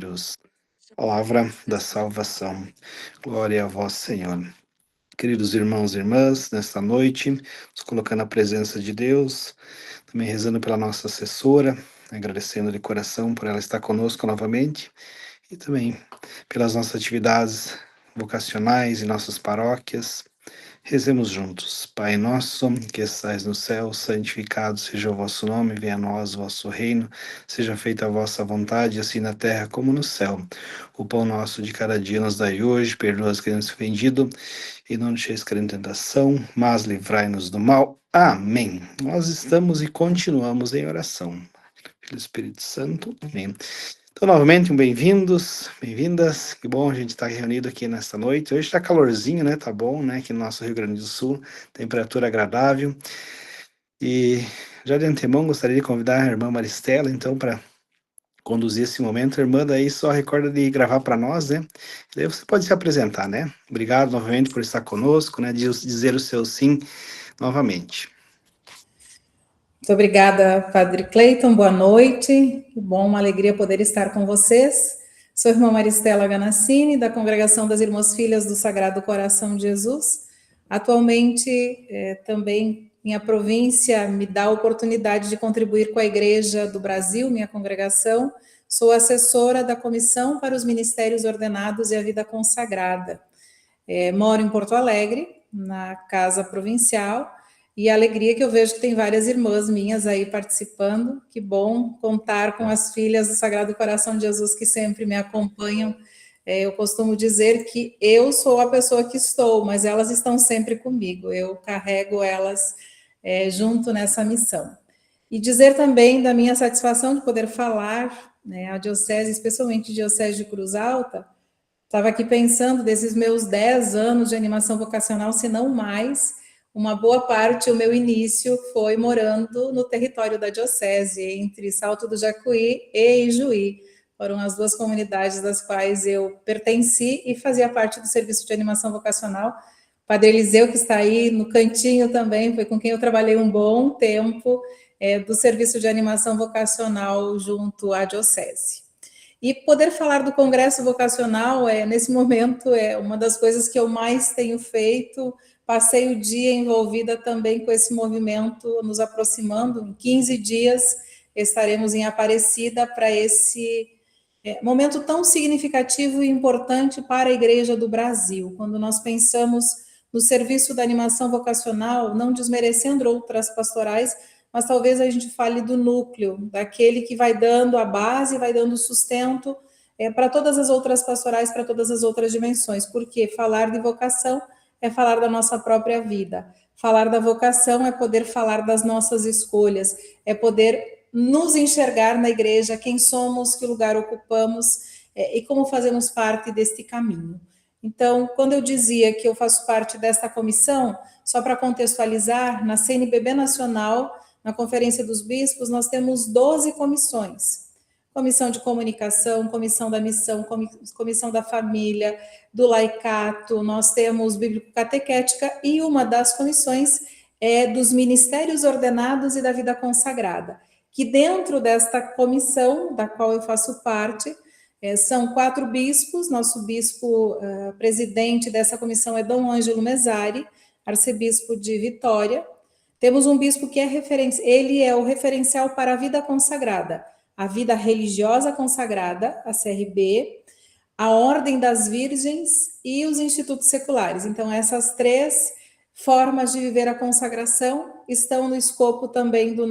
mensageiros. Palavra da salvação. Glória a vós, Senhor. Queridos irmãos e irmãs, nesta noite, nos colocando na presença de Deus, também rezando pela nossa assessora, agradecendo de coração por ela estar conosco novamente, e também pelas nossas atividades vocacionais em nossas paróquias. Rezemos juntos. Pai nosso, que estais no céu, santificado seja o vosso nome, venha a nós o vosso reino, seja feita a vossa vontade, assim na terra como no céu. O pão nosso de cada dia nos dai hoje, perdoa as que nos ofendido, e não nos deixeis cair em tentação, mas livrai-nos do mal. Amém. Nós estamos e continuamos em oração. Pelo Espírito Santo. Amém. Então, novamente, bem-vindos, bem-vindas. Que bom a gente estar reunido aqui nesta noite. Hoje está calorzinho, né? Tá bom, né? Aqui no nosso Rio Grande do Sul, temperatura agradável. E já de antemão gostaria de convidar a irmã Maristela, então, para conduzir esse momento. A irmã daí só recorda de gravar para nós, né? Daí você pode se apresentar, né? Obrigado novamente por estar conosco, né? Dizer o seu sim novamente. Muito obrigada, Padre Cleiton, boa noite, que bom, uma alegria poder estar com vocês. Sou a irmã Maristela Ganassini, da Congregação das Irmãs Filhas do Sagrado Coração de Jesus. Atualmente, também minha província me dá a oportunidade de contribuir com a Igreja do Brasil, minha congregação. Sou assessora da Comissão para os Ministérios Ordenados e a Vida Consagrada. Moro em Porto Alegre, na Casa Provincial, e a alegria que eu vejo que tem várias irmãs minhas aí participando. Que bom contar com as filhas do Sagrado Coração de Jesus que sempre me acompanham. Eu costumo dizer que eu sou a pessoa que estou, mas elas estão sempre comigo. Eu carrego elas junto nessa missão. E dizer também da minha satisfação de poder falar, né, a diocese, especialmente a diocese de Cruz Alta. Estava aqui pensando desses meus 10 anos de animação vocacional, se não mais, uma boa parte, o meu início foi morando no território da diocese, entre Salto do Jacuí e Ijuí. Foram as duas comunidades das quais eu pertenci e fazia parte do serviço de animação vocacional. O Padre Eliseu, que está aí no cantinho também, foi com quem eu trabalhei um bom tempo do serviço de animação vocacional junto à diocese. E poder falar do Congresso Vocacional, nesse momento, é uma das coisas que eu mais tenho feito. Passei o dia envolvida também com esse movimento, nos aproximando. Em 15 dias estaremos em Aparecida para esse momento tão significativo e importante para a Igreja do Brasil. Quando nós pensamos no serviço da animação vocacional, não desmerecendo outras pastorais, mas talvez a gente fale do núcleo, daquele que vai dando a base, vai dando sustento para todas as outras pastorais, para todas as outras dimensões, porque falar de vocação é falar da nossa própria vida, falar da vocação é poder falar das nossas escolhas, é poder nos enxergar na igreja, quem somos, que lugar ocupamos e como fazemos parte deste caminho. Então, quando eu dizia que eu faço parte desta comissão, só para contextualizar, na CNBB Nacional, na Conferência dos Bispos, nós temos 12 comissões. Comissão de comunicação, comissão da missão, comissão da família, do laicato, nós temos bíblico-catequética e uma das comissões é dos ministérios ordenados e da vida consagrada, que dentro desta comissão, da qual eu faço parte, são 4 bispos, nosso bispo presidente dessa comissão é Dom Ângelo Mesari, arcebispo de Vitória. Temos um bispo que ele é o referencial para a vida consagrada, a vida religiosa consagrada, a CRB, a Ordem das Virgens e os institutos seculares. Então, essas 3 formas de viver a consagração estão no escopo também do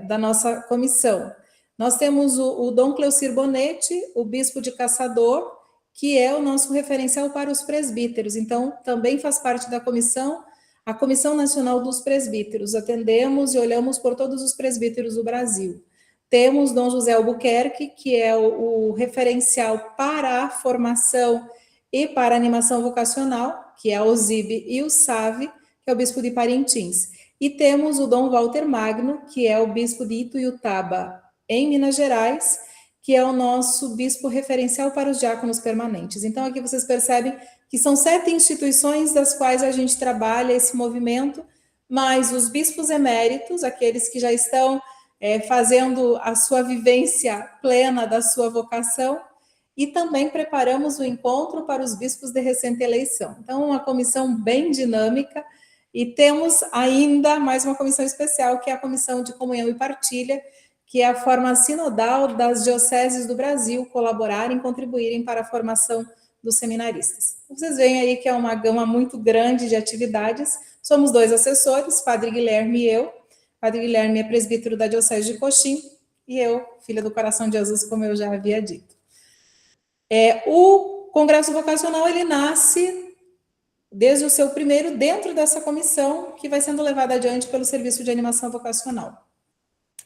da nossa comissão. Nós temos o Dom Cleocir Bonetti, o bispo de Caçador, que é o nosso referencial para os presbíteros. Então, também faz parte da comissão, a Comissão Nacional dos Presbíteros. Atendemos e olhamos por todos os presbíteros do Brasil. Temos Dom José Albuquerque, que é o referencial para a formação e para a animação vocacional, que é o OSIB e o SAVE, que é o bispo de Parintins. E temos o Dom Walter Magno, que é o bispo de Ituiutaba, em Minas Gerais, que é o nosso bispo referencial para os diáconos permanentes. Então, aqui vocês percebem que são 7 instituições das quais a gente trabalha esse movimento, mas os bispos eméritos, aqueles que já estão fazendo a sua vivência plena da sua vocação, e também preparamos o encontro para os bispos de recente eleição. Então, uma comissão bem dinâmica, e temos ainda mais uma comissão especial, que é a Comissão de Comunhão e Partilha, que é a forma sinodal das dioceses do Brasil colaborarem, contribuírem para a formação dos seminaristas. Vocês veem aí que é uma gama muito grande de atividades. Somos 2 assessores, Padre Guilherme e eu. Padre Guilherme é presbítero da Diocese de Coxim, e eu, filha do coração de Jesus, como eu já havia dito. O Congresso Vocacional, ele nasce desde o seu primeiro dentro dessa comissão, que vai sendo levada adiante pelo Serviço de Animação Vocacional.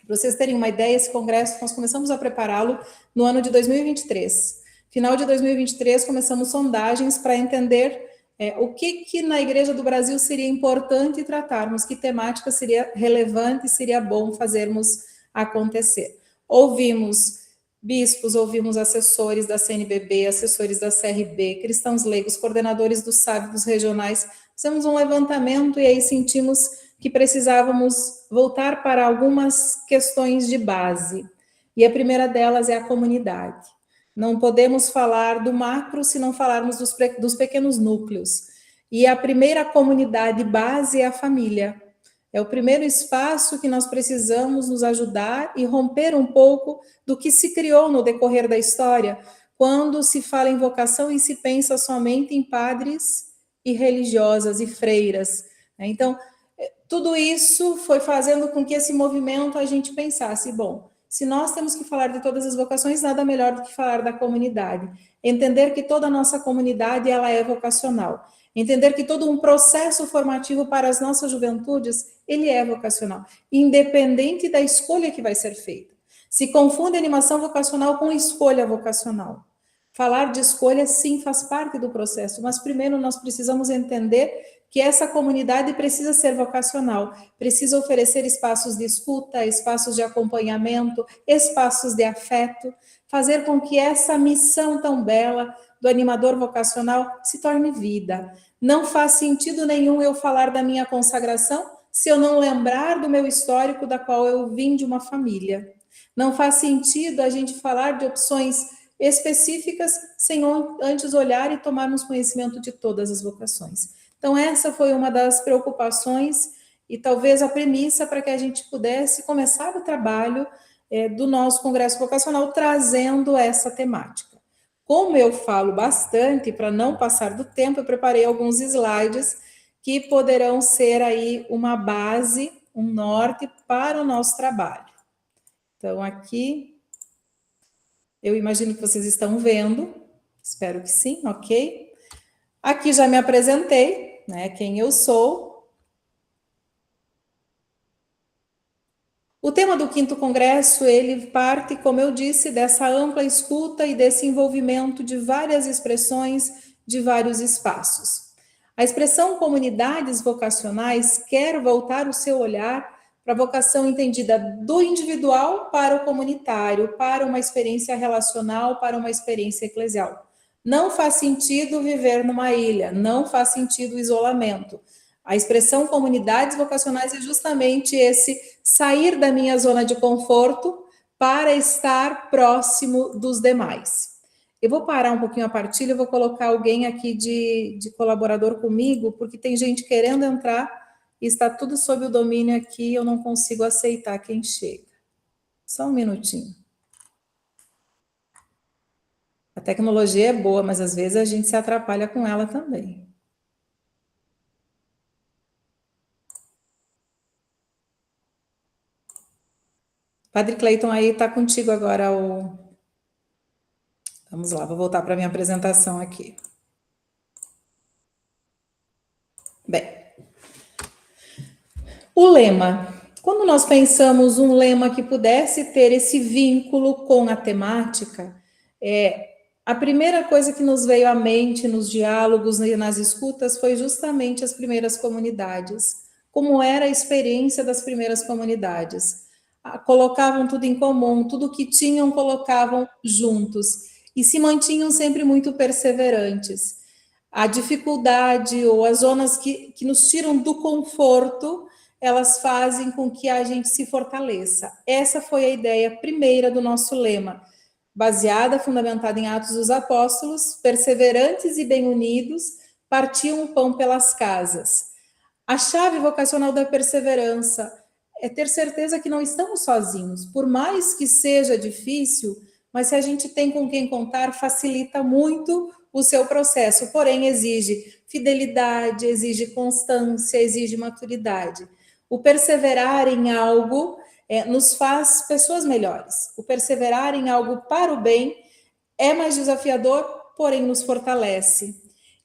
Para vocês terem uma ideia, esse congresso, nós começamos a prepará-lo no ano de 2023. Final de 2023, começamos sondagens para entender o que na Igreja do Brasil seria importante tratarmos, que temática seria relevante e seria bom fazermos acontecer. Ouvimos bispos, ouvimos assessores da CNBB, assessores da CRB, cristãos leigos, coordenadores dos sábios regionais. Fizemos um levantamento e aí sentimos que precisávamos voltar para algumas questões de base. E a primeira delas é a comunidade. Não podemos falar do macro se não falarmos dos pequenos núcleos. E a primeira comunidade base é a família. É o primeiro espaço que nós precisamos nos ajudar e romper um pouco do que se criou no decorrer da história, quando se fala em vocação e se pensa somente em padres e religiosas e freiras. Então, tudo isso foi fazendo com que esse movimento a gente pensasse, bom, se nós temos que falar de todas as vocações, nada melhor do que falar da comunidade. Entender que toda a nossa comunidade, ela é vocacional. Entender que todo um processo formativo para as nossas juventudes, ele é vocacional, independente da escolha que vai ser feita. Se confunde animação vocacional com escolha vocacional. Falar de escolha, sim, faz parte do processo, mas primeiro nós precisamos entender que essa comunidade precisa ser vocacional, precisa oferecer espaços de escuta, espaços de acompanhamento, espaços de afeto, fazer com que essa missão tão bela do animador vocacional se torne vida. Não faz sentido nenhum eu falar da minha consagração se eu não lembrar do meu histórico, da qual eu vim de uma família. Não faz sentido a gente falar de opções específicas sem antes olhar e tomarmos conhecimento de todas as vocações. Então, essa foi uma das preocupações e talvez a premissa para que a gente pudesse começar o trabalho do nosso Congresso Vocacional trazendo essa temática. Como eu falo bastante, para não passar do tempo, eu preparei alguns slides que poderão ser aí uma base, um norte para o nosso trabalho. Então, aqui, eu imagino que vocês estão vendo, espero que sim, ok? Aqui já me apresentei, né, quem eu sou. O tema do 5º Congresso, ele parte, como eu disse, dessa ampla escuta e desse envolvimento de várias expressões, de vários espaços. A expressão comunidades vocacionais quer voltar o seu olhar para a vocação entendida do individual para o comunitário, para uma experiência relacional, para uma experiência eclesial. Não faz sentido viver numa ilha, não faz sentido o isolamento. A expressão comunidades vocacionais é justamente esse sair da minha zona de conforto para estar próximo dos demais. Eu vou parar um pouquinho a partilha, eu vou colocar alguém aqui de colaborador comigo, porque tem gente querendo entrar e está tudo sob o domínio aqui, eu não consigo aceitar quem chega. Só um minutinho. A tecnologia é boa, mas às vezes a gente se atrapalha com ela também. Padre Cleiton, aí está contigo agora o... Vamos lá, vou voltar para a minha apresentação aqui. Bem, o lema. Quando nós pensamos um lema que pudesse ter esse vínculo com a temática, a primeira coisa que nos veio à mente nos diálogos e nas escutas foi justamente as primeiras comunidades. Como era a experiência das primeiras comunidades. Colocavam tudo em comum, tudo que tinham colocavam juntos e se mantinham sempre muito perseverantes. A dificuldade ou as zonas que nos tiram do conforto, elas fazem com que a gente se fortaleça. Essa foi a ideia primeira do nosso lema, baseada, fundamentada em Atos dos Apóstolos: perseverantes e bem unidos, partiam o pão pelas casas. A chave vocacional da perseverança é ter certeza que não estamos sozinhos, por mais que seja difícil, mas se a gente tem com quem contar, facilita muito o seu processo, porém exige fidelidade, exige constância, exige maturidade. O perseverar em algo nos faz pessoas melhores. O perseverar em algo para o bem é mais desafiador, porém nos fortalece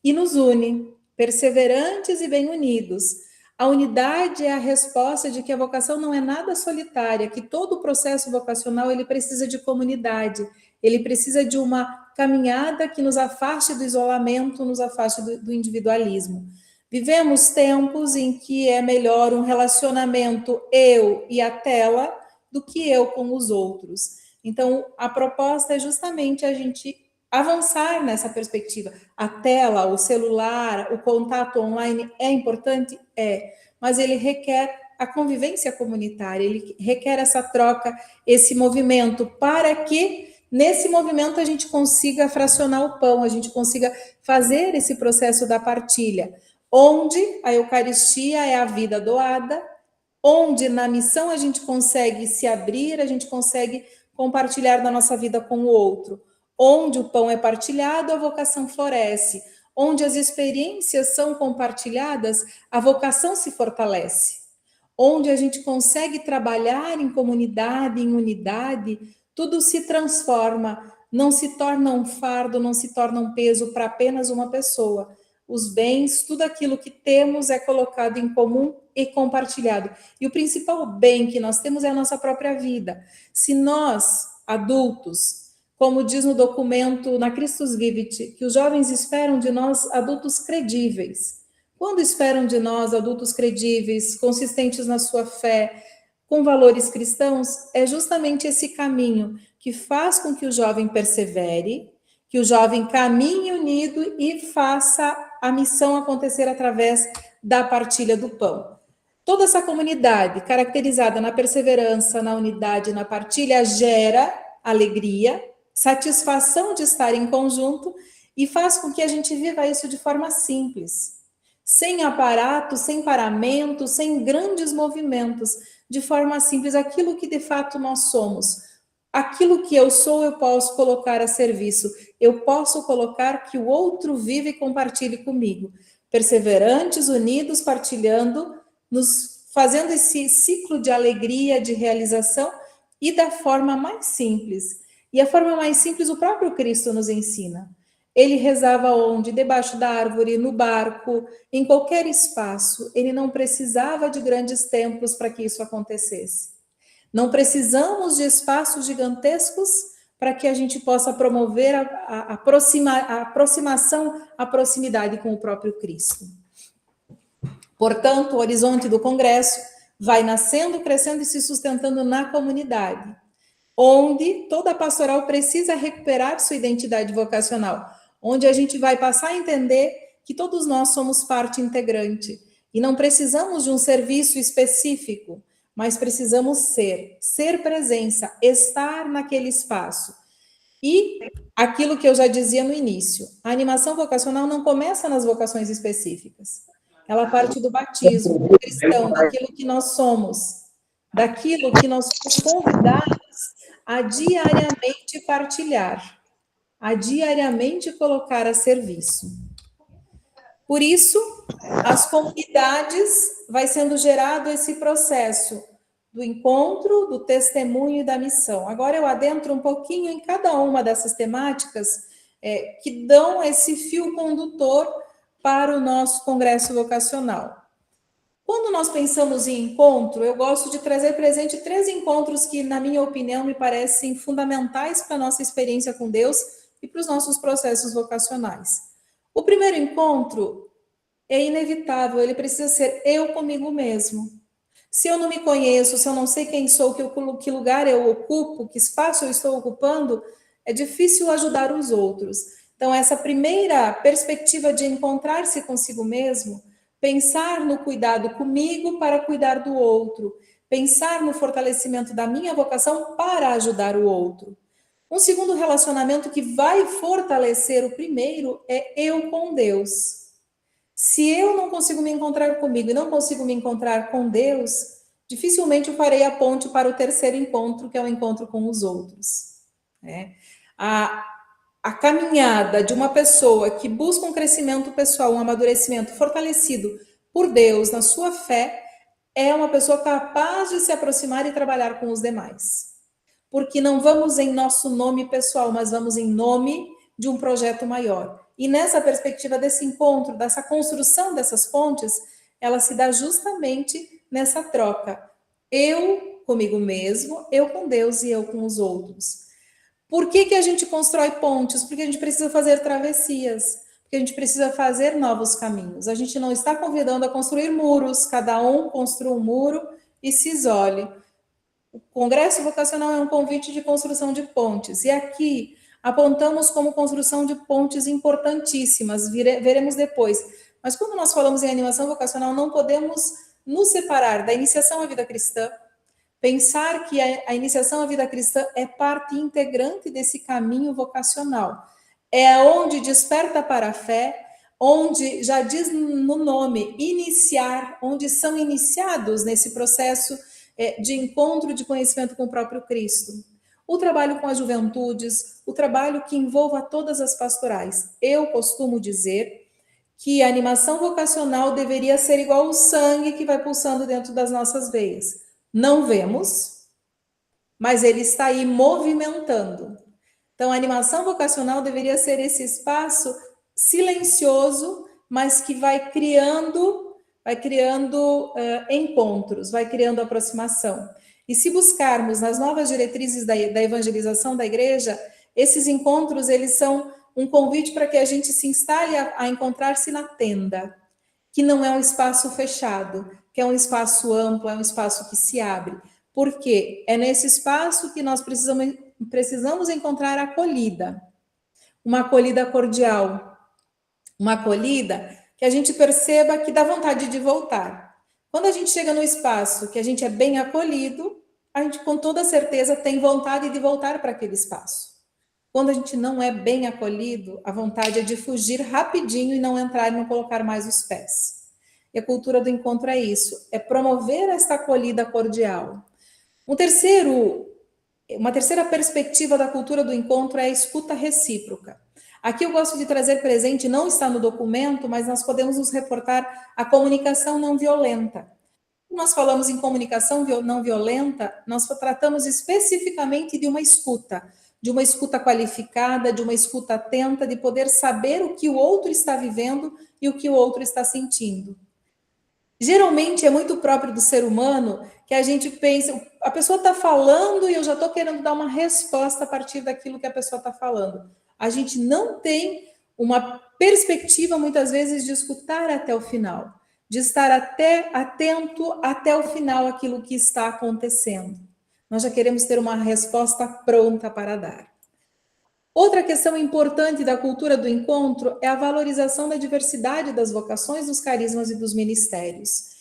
e nos une, perseverantes e bem unidos. A unidade é a resposta de que a vocação não é nada solitária, que todo o processo vocacional ele precisa de comunidade, ele precisa de uma caminhada que nos afaste do isolamento, nos afaste do individualismo. Vivemos tempos em que é melhor um relacionamento eu e a tela do que eu com os outros. Então, a proposta é justamente a gente avançar nessa perspectiva. A tela, o celular, o contato online é importante? É, mas ele requer a convivência comunitária, ele requer essa troca, esse movimento, para que nesse movimento a gente consiga fracionar o pão, a gente consiga fazer esse processo da partilha, onde a Eucaristia é a vida doada, onde na missão a gente consegue se abrir, a gente consegue compartilhar da nossa vida com o outro. Onde o pão é partilhado, a vocação floresce. Onde as experiências são compartilhadas, a vocação se fortalece. Onde a gente consegue trabalhar em comunidade, em unidade, tudo se transforma, não se torna um fardo, não se torna um peso para apenas uma pessoa. Os bens, tudo aquilo que temos é colocado em comum e compartilhado. E o principal bem que nós temos é a nossa própria vida. Se nós, adultos, como diz no documento na Christus Vivit, que os jovens esperam de nós adultos credíveis. Quando esperam de nós adultos credíveis, consistentes na sua fé, com valores cristãos, é justamente esse caminho que faz com que o jovem persevere, que o jovem caminhe unido e faça a missão acontecer através da partilha do pão. Toda essa comunidade, caracterizada na perseverança, na unidade, na partilha, gera alegria, satisfação de estar em conjunto e faz com que a gente viva isso de forma simples, sem aparato, sem paramento, sem grandes movimentos, de forma simples, aquilo que de fato nós somos. Aquilo que eu sou, eu posso colocar a serviço, eu posso colocar que o outro vive e compartilhe comigo. Perseverantes, unidos, partilhando, nos fazendo esse ciclo de alegria, de realização e da forma mais simples. E a forma mais simples o próprio Cristo nos ensina. Ele rezava onde? Debaixo da árvore, no barco, em qualquer espaço. Ele não precisava de grandes templos para que isso acontecesse. Não precisamos de espaços gigantescos para que a gente possa promover a aproximação, a proximidade com o próprio Cristo. Portanto, o horizonte do Congresso vai nascendo, crescendo e se sustentando na comunidade, onde toda a pastoral precisa recuperar sua identidade vocacional, onde a gente vai passar a entender que todos nós somos parte integrante e não precisamos de um serviço específico, mas precisamos ser presença, estar naquele espaço. E aquilo que eu já dizia no início, a animação vocacional não começa nas vocações específicas. Ela parte do batismo, do cristão, daquilo que nós somos, daquilo que nós somos convidados a diariamente partilhar, a diariamente colocar a serviço. Por isso, as comunidades vai sendo gerado esse processo do encontro, do testemunho e da missão. Agora eu adentro um pouquinho em cada uma dessas temáticas que dão esse fio condutor para o nosso congresso vocacional. Quando nós pensamos em encontro, eu gosto de trazer presente 3 encontros que, na minha opinião, me parecem fundamentais para a nossa experiência com Deus e para os nossos processos vocacionais. O primeiro encontro é inevitável, ele precisa ser eu comigo mesmo. Se eu não me conheço, se eu não sei quem sou, que lugar eu ocupo, que espaço eu estou ocupando, é difícil ajudar os outros. Então, essa primeira perspectiva de encontrar-se consigo mesmo pensar no cuidado comigo para cuidar do outro, pensar no fortalecimento da minha vocação para ajudar o outro. Um segundo relacionamento que vai fortalecer o primeiro é eu com Deus. Se eu não consigo me encontrar comigo e não consigo me encontrar com Deus, dificilmente eu farei a ponte para o terceiro encontro, que é o encontro com os outros. Né? A caminhada de uma pessoa que busca um crescimento pessoal, um amadurecimento fortalecido por Deus na sua fé, é uma pessoa capaz de se aproximar e trabalhar com os demais. Porque não vamos em nosso nome pessoal, mas vamos em nome de um projeto maior. E nessa perspectiva desse encontro, dessa construção dessas pontes, ela se dá justamente nessa troca. Eu comigo mesmo, eu com Deus e eu com os outros. Por que a gente constrói pontes? Porque a gente precisa fazer travessias, porque a gente precisa fazer novos caminhos. A gente não está convidando a construir muros, cada um construa um muro e se isole. O Congresso Vocacional é um convite de construção de pontes, e aqui apontamos como construção de pontes importantíssimas, veremos depois. Mas quando nós falamos em animação vocacional, não podemos nos separar da iniciação à vida cristã, pensar que a iniciação à vida cristã é parte integrante desse caminho vocacional. É onde desperta para a fé, onde já diz no nome, iniciar, onde são iniciados nesse processo de encontro de conhecimento com o próprio Cristo. O trabalho com as juventudes, o trabalho que envolva todas as pastorais. Eu costumo dizer que a animação vocacional deveria ser igual ao sangue que vai pulsando dentro das nossas veias. Não vemos, mas ele está aí movimentando. Então, a animação vocacional deveria ser esse espaço silencioso, mas que vai criando encontros, vai criando aproximação. E se buscarmos nas novas diretrizes da evangelização da igreja, esses encontros, eles são um convite para que a gente se instale a encontrar-se na tenda, que não é um espaço fechado, que é um espaço amplo, é um espaço que se abre. Porque é nesse espaço que nós precisamos encontrar acolhida, uma acolhida cordial, uma acolhida que a gente perceba que dá vontade de voltar. Quando a gente chega no espaço que a gente é bem acolhido, a gente com toda certeza tem vontade de voltar para aquele espaço. Quando a gente não é bem acolhido, a vontade é de fugir rapidinho e não entrar e não colocar mais os pés. E a cultura do encontro é isso, é promover esta acolhida cordial. Uma terceira perspectiva da cultura do encontro é a escuta recíproca. Aqui eu gosto de trazer presente, não está no documento, mas nós podemos nos reportar a comunicação não violenta. Quando nós falamos em comunicação não violenta, nós tratamos especificamente de uma escuta qualificada, de uma escuta atenta, de poder saber o que o outro está vivendo e o que o outro está sentindo. Geralmente é muito próprio do ser humano que a gente pensa, a pessoa está falando e eu já estou querendo dar uma resposta a partir daquilo que a pessoa está falando. A gente não tem uma perspectiva, muitas vezes, de escutar até o final, de estar atento até o final àquilo que está acontecendo. Nós já queremos ter uma resposta pronta para dar. Outra questão importante da cultura do encontro é a valorização da diversidade das vocações, dos carismas e dos ministérios.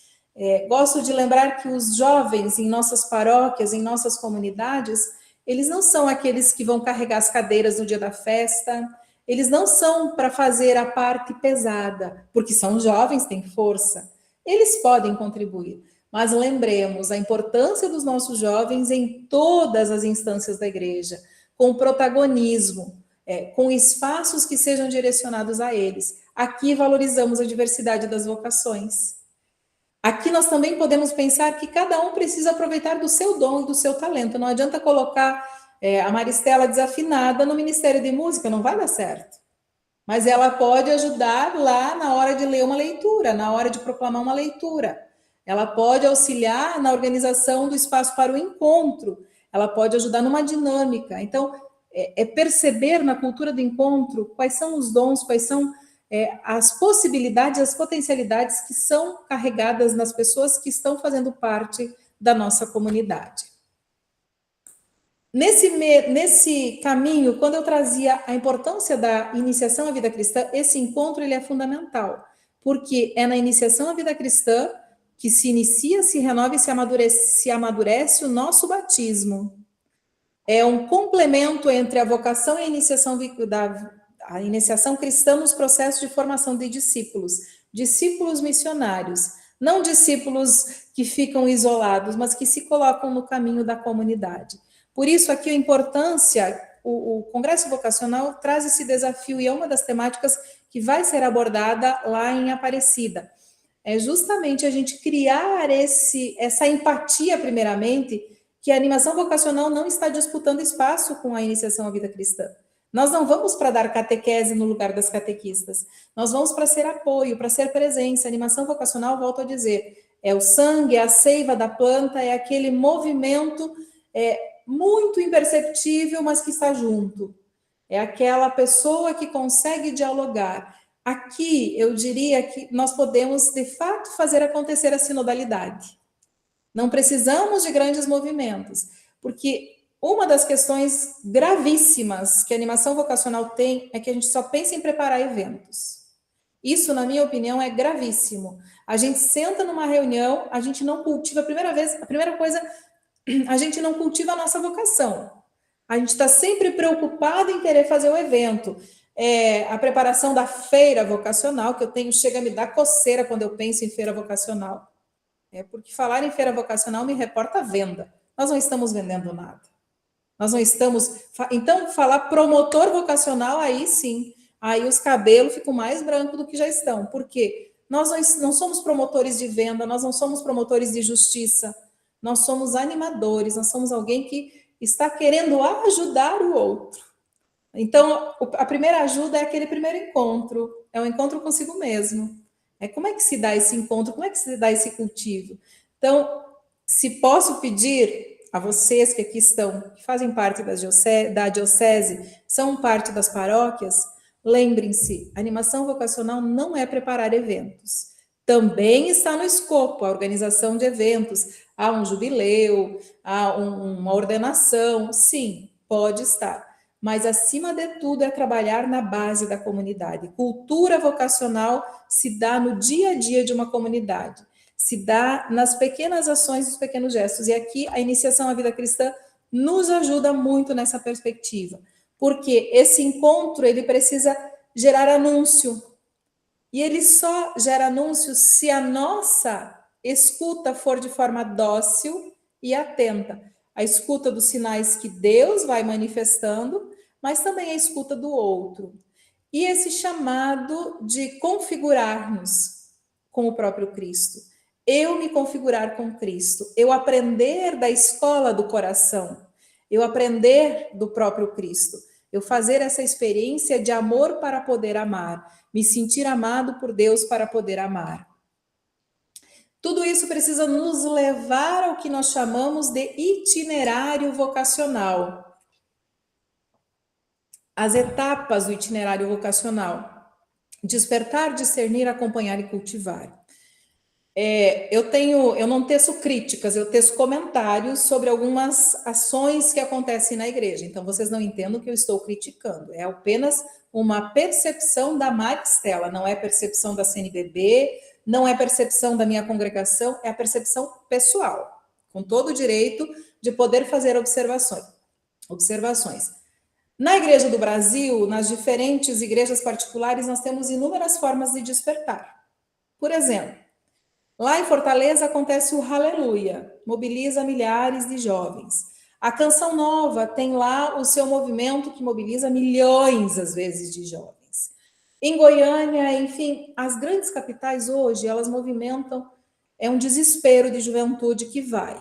Gosto de lembrar que os jovens em nossas paróquias, em nossas comunidades, eles não são aqueles que vão carregar as cadeiras no dia da festa, eles não são para fazer a parte pesada, porque são jovens, têm força. Eles podem contribuir, mas lembremos a importância dos nossos jovens em todas as instâncias da igreja, com protagonismo, com espaços que sejam direcionados a eles. Aqui valorizamos a diversidade das vocações. Aqui nós também podemos pensar que cada um precisa aproveitar do seu dom e do seu talento. Não adianta colocar a Maristela desafinada no Ministério de Música, não vai dar certo. Mas ela pode ajudar lá na hora de ler uma leitura, na hora de proclamar uma leitura. Ela pode auxiliar na organização do espaço para o encontro. Ela pode ajudar numa dinâmica. Então, perceber na cultura do encontro quais são os dons, quais são as possibilidades, as potencialidades que são carregadas nas pessoas que estão fazendo parte da nossa comunidade. Nesse caminho, quando eu trazia a importância da iniciação à vida cristã, esse encontro ele é fundamental, porque é na iniciação à vida cristã que se inicia, se renova e se amadurece o nosso batismo. É um complemento entre a vocação e a iniciação cristã nos processos de formação de discípulos missionários, não discípulos que ficam isolados, mas que se colocam no caminho da comunidade. Por isso, aqui a importância, o Congresso Vocacional traz esse desafio e é uma das temáticas que vai ser abordada lá em Aparecida. É justamente a gente criar essa empatia, primeiramente, que a animação vocacional não está disputando espaço com a iniciação à vida cristã. Nós não vamos para dar catequese no lugar das catequistas. Nós vamos para ser apoio, para ser presença. A animação vocacional, volto a dizer, é o sangue, é a seiva da planta, é aquele movimento muito imperceptível, mas que está junto. É aquela pessoa que consegue dialogar. Aqui, eu diria que nós podemos, de fato, fazer acontecer a sinodalidade. Não precisamos de grandes movimentos, porque uma das questões gravíssimas que a animação vocacional tem é que a gente só pensa em preparar eventos. Isso, na minha opinião, é gravíssimo. A gente senta numa reunião, a gente não cultiva, a primeira coisa, a gente não cultiva a nossa vocação. A gente está sempre preocupado em querer fazer o evento. A preparação da feira vocacional, que eu tenho, chega a me dar coceira quando eu penso em feira vocacional. Porque falar em feira vocacional me reporta a venda. Nós não estamos vendendo nada. Nós não estamos... Então, falar promotor vocacional, aí sim. Aí os cabelos ficam mais brancos do que já estão. Por quê? Nós não somos promotores de venda, nós não somos promotores de justiça. Nós somos animadores, nós somos alguém que está querendo ajudar o outro. Então, a primeira ajuda é aquele primeiro encontro. É um encontro consigo mesmo. Como é que se dá esse encontro? Como é que se dá esse cultivo? Então, se posso pedir a vocês que aqui estão, que fazem parte da diocese, são parte das paróquias, lembrem-se, a animação vocacional não é preparar eventos. Também está no escopo a organização de eventos. Há um jubileu, há uma ordenação, sim, pode estar. Mas, acima de tudo, é trabalhar na base da comunidade. Cultura vocacional se dá no dia a dia de uma comunidade, se dá nas pequenas ações, nos pequenos gestos. E aqui a iniciação à vida cristã nos ajuda muito nessa perspectiva, porque esse encontro ele precisa gerar anúncio. E ele só gera anúncio se a nossa escuta for de forma dócil e atenta. A escuta dos sinais que Deus vai manifestando, mas também a escuta do outro. E esse chamado de configurar-nos com o próprio Cristo. Eu me configurar com Cristo. Eu aprender da escola do coração. Eu aprender do próprio Cristo. Eu fazer essa experiência de amor para poder amar. Me sentir amado por Deus para poder amar. Tudo isso precisa nos levar ao que nós chamamos de itinerário vocacional. As etapas do itinerário vocacional: despertar, discernir, acompanhar e cultivar. Eu não teço críticas, eu teço comentários sobre algumas ações que acontecem na igreja. Então, vocês não entendam que eu estou criticando. É apenas uma percepção da Maristela, não é percepção da CNBB, não é percepção da minha congregação, é a percepção pessoal, com todo o direito de poder fazer observações. Na Igreja do Brasil, nas diferentes igrejas particulares, nós temos inúmeras formas de despertar. Por exemplo, lá em Fortaleza acontece o Aleluia, mobiliza milhares de jovens. A Canção Nova tem lá o seu movimento que mobiliza milhões, às vezes, de jovens. Em Goiânia, enfim, as grandes capitais hoje, elas movimentam, é um desespero de juventude que vai.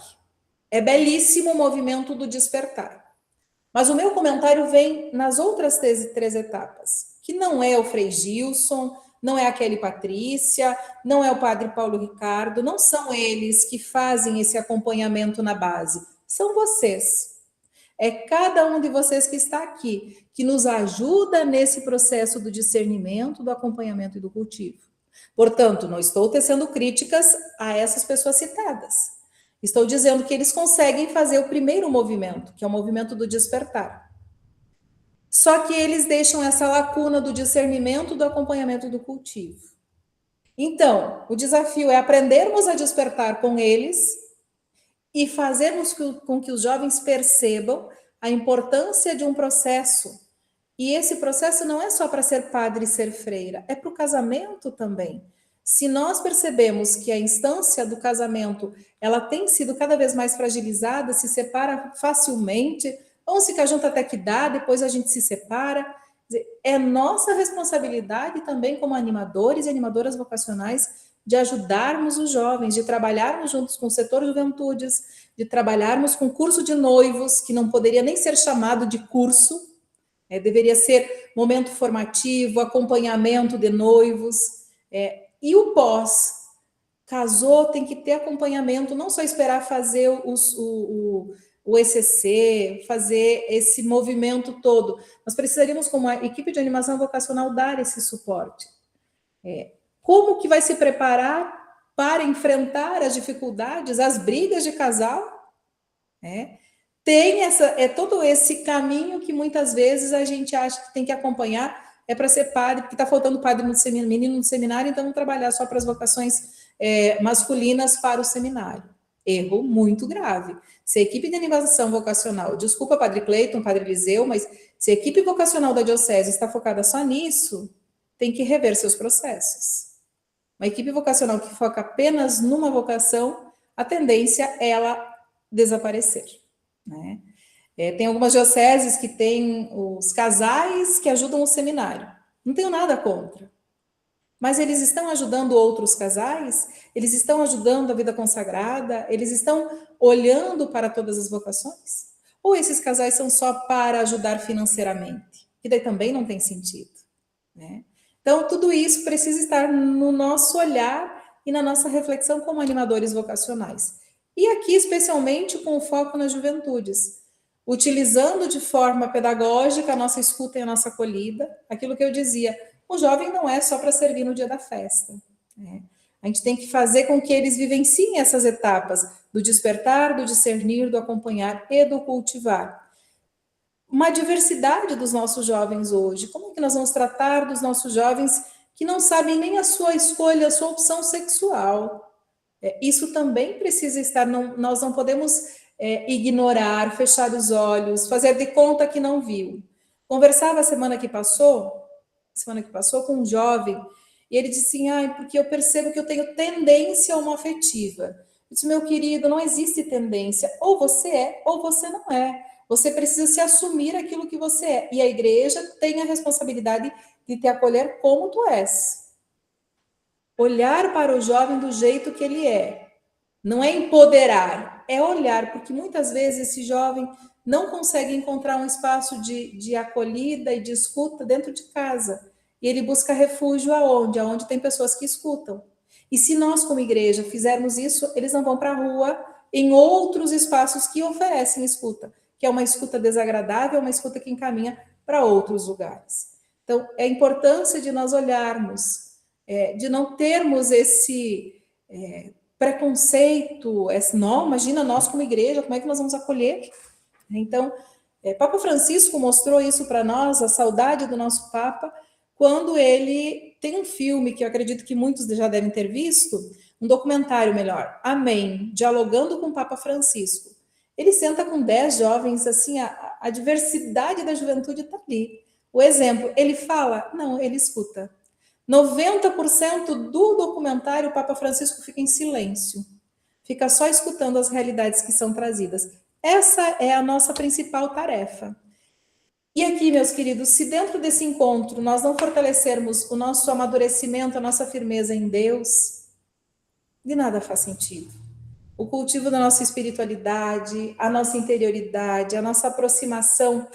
É belíssimo o movimento do despertar. Mas o meu comentário vem nas outras três etapas, que não é o Frei Gilson, não é a Kelly Patrícia, não é o Padre Paulo Ricardo, não são eles que fazem esse acompanhamento na base, são vocês. É cada um de vocês que está aqui, que nos ajuda nesse processo do discernimento, do acompanhamento e do cultivo. Portanto, não estou tecendo críticas a essas pessoas citadas. Estou dizendo que eles conseguem fazer o primeiro movimento, que é o movimento do despertar. Só que eles deixam essa lacuna do discernimento, do acompanhamento e do cultivo. Então, o desafio é aprendermos a despertar com eles e fazermos com que os jovens percebam a importância de um processo. E esse processo não é só para ser padre e ser freira, é para o casamento também. Se nós percebemos que a instância do casamento ela tem sido cada vez mais fragilizada, se separa facilmente, vamos ficar junto até que dá, depois a gente se separa. É nossa responsabilidade também como animadores e animadoras vocacionais de ajudarmos os jovens, de trabalharmos juntos com o setor juventudes, de trabalharmos com curso de noivos, que não poderia nem ser chamado de curso, deveria ser momento formativo, acompanhamento de noivos, e o pós. Casou, tem que ter acompanhamento, não só esperar fazer o ECC, fazer esse movimento todo. Nós precisaríamos, como a equipe de animação vocacional, dar esse suporte. Como que vai se preparar para enfrentar as dificuldades, as brigas de casal? Tem todo esse caminho que muitas vezes a gente acha que tem que acompanhar, para ser padre, porque está faltando padre no seminário, menino no seminário, então vamos trabalhar só para as vocações masculinas para o seminário. Erro muito grave. Se a equipe de animação vocacional, desculpa, Padre Cleiton, Padre Eliseu, mas se a equipe vocacional da diocese está focada só nisso, tem que rever seus processos. Uma equipe vocacional que foca apenas numa vocação, a tendência é ela desaparecer. Tem algumas dioceses que têm os casais que ajudam o seminário. Não tenho nada contra. Mas eles estão ajudando outros casais? Eles estão ajudando a vida consagrada? Eles estão olhando para todas as vocações? Ou esses casais são só para ajudar financeiramente? Que daí também não tem sentido. Então, tudo isso precisa estar no nosso olhar e na nossa reflexão como animadores vocacionais. E aqui, especialmente, com o foco nas juventudes, utilizando de forma pedagógica a nossa escuta e a nossa acolhida, aquilo que eu dizia, o jovem não é só para servir no dia da festa. A gente tem que fazer com que eles vivenciem essas etapas do despertar, do discernir, do acompanhar e do cultivar. Uma diversidade dos nossos jovens hoje. Como que nós vamos tratar dos nossos jovens que não sabem nem a sua escolha, a sua opção sexual? Isso também precisa estar, nós não podemos ignorar, fechar os olhos, fazer de conta que não viu. Conversava semana que passou com um jovem, e ele disse assim, porque eu percebo que eu tenho tendência homoafetiva. Eu disse, meu querido, não existe tendência, ou você é, ou você não é. Você precisa se assumir aquilo que você é, e a igreja tem a responsabilidade de te acolher como tu és. Olhar para o jovem do jeito que ele é. Não é empoderar, é olhar, porque muitas vezes esse jovem não consegue encontrar um espaço de acolhida e de escuta dentro de casa. E ele busca refúgio aonde? Aonde tem pessoas que escutam. E se nós, como igreja, fizermos isso, eles não vão para a rua em outros espaços que oferecem escuta, que é uma escuta desagradável, uma escuta que encaminha para outros lugares. Então, é a importância de nós olharmos, de não termos esse preconceito, não, imagina nós como igreja, como é que nós vamos acolher? Então, Papa Francisco mostrou isso para nós, a saudade do nosso Papa, quando ele tem um filme que eu acredito que muitos já devem ter visto, um documentário melhor, Amém, dialogando com o Papa Francisco. Ele senta com 10 jovens, assim, a diversidade da juventude está ali. O exemplo, ele fala? Não, ele escuta. 90% do documentário, o Papa Francisco fica em silêncio. Fica só escutando as realidades que são trazidas. Essa é a nossa principal tarefa. E aqui, meus queridos, se dentro desse encontro nós não fortalecermos o nosso amadurecimento, a nossa firmeza em Deus, de nada faz sentido. O cultivo da nossa espiritualidade, a nossa interioridade, a nossa aproximação.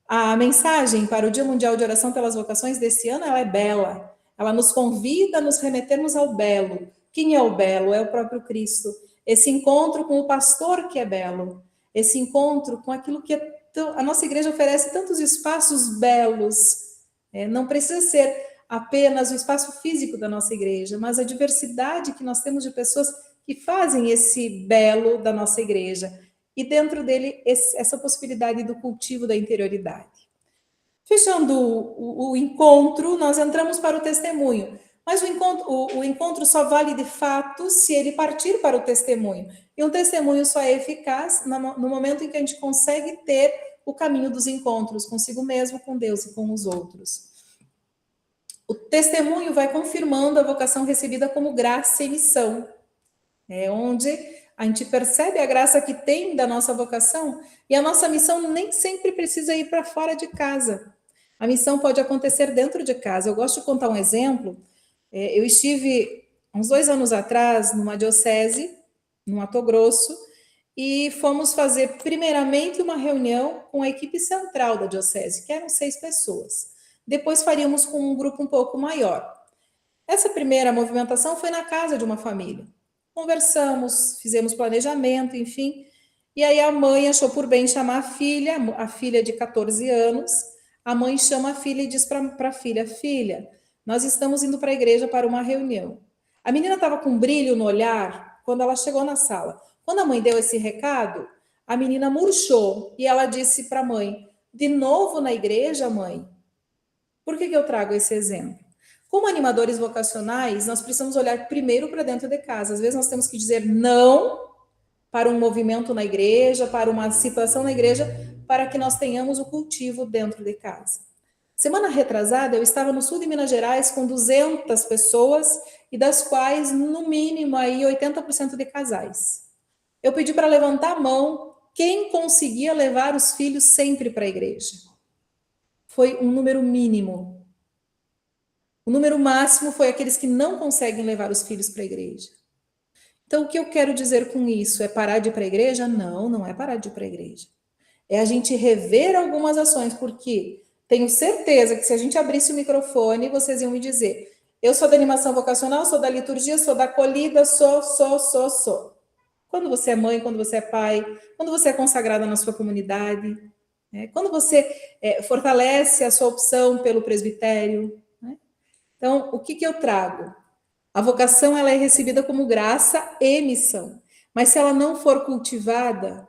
A mensagem para o Dia Mundial de Oração pelas Vocações desse ano, ela é bela. Ela nos convida a nos remetermos ao belo. Quem é o belo? É o próprio Cristo. Esse encontro com o pastor que é belo. Esse encontro com aquilo que a nossa igreja oferece tantos espaços belos. Não precisa ser apenas o espaço físico da nossa igreja, mas a diversidade que nós temos de pessoas que fazem esse belo da nossa igreja. E dentro dele, essa possibilidade do cultivo da interioridade. Fechando o encontro, nós entramos para o testemunho. Mas o encontro só vale de fato se ele partir para o testemunho. E um testemunho só é eficaz no momento em que a gente consegue ter o caminho dos encontros consigo mesmo, com Deus e com os outros. O testemunho vai confirmando a vocação recebida como graça e missão. É onde a gente percebe a graça que tem da nossa vocação e a nossa missão nem sempre precisa ir para fora de casa. A missão pode acontecer dentro de casa. Eu gosto de contar um exemplo. Eu estive, uns 2 anos atrás, numa diocese, no Mato Grosso, e fomos fazer, primeiramente, uma reunião com a equipe central da diocese, que eram 6 pessoas. Depois faríamos com um grupo um pouco maior. Essa primeira movimentação foi na casa de uma família. Conversamos, fizemos planejamento, enfim. E aí a mãe achou por bem chamar a filha de 14 anos. A mãe chama a filha e diz para a filha: filha, nós estamos indo para a igreja para uma reunião. A menina estava com um brilho no olhar quando ela chegou na sala. Quando a mãe deu esse recado, a menina murchou e ela disse para a mãe: de novo na igreja, mãe? Por que eu trago esse exemplo? Como animadores vocacionais, nós precisamos olhar primeiro para dentro de casa. Às vezes nós temos que dizer não para um movimento na igreja, para uma situação na igreja, para que nós tenhamos o cultivo dentro de casa. Semana retrasada, eu estava no sul de Minas Gerais com 200 pessoas e das quais, no mínimo, aí 80% de casais. Eu pedi para levantar a mão quem conseguia levar os filhos sempre para a igreja. Foi um número mínimo. O número máximo foi aqueles que não conseguem levar os filhos para a igreja. Então, o que eu quero dizer com isso? É parar de ir para a igreja? Não, não é parar de ir para a igreja. É a gente rever algumas ações, porque tenho certeza que se a gente abrisse o microfone, vocês iam me dizer: eu sou da animação vocacional, sou da liturgia, sou da acolhida, sou. Quando você é mãe, quando você é pai, quando você é consagrada na sua comunidade, né? Quando você fortalece a sua opção pelo presbitério, né? Então, o que eu trago? A vocação ela é recebida como graça e missão. Mas se ela não for cultivada,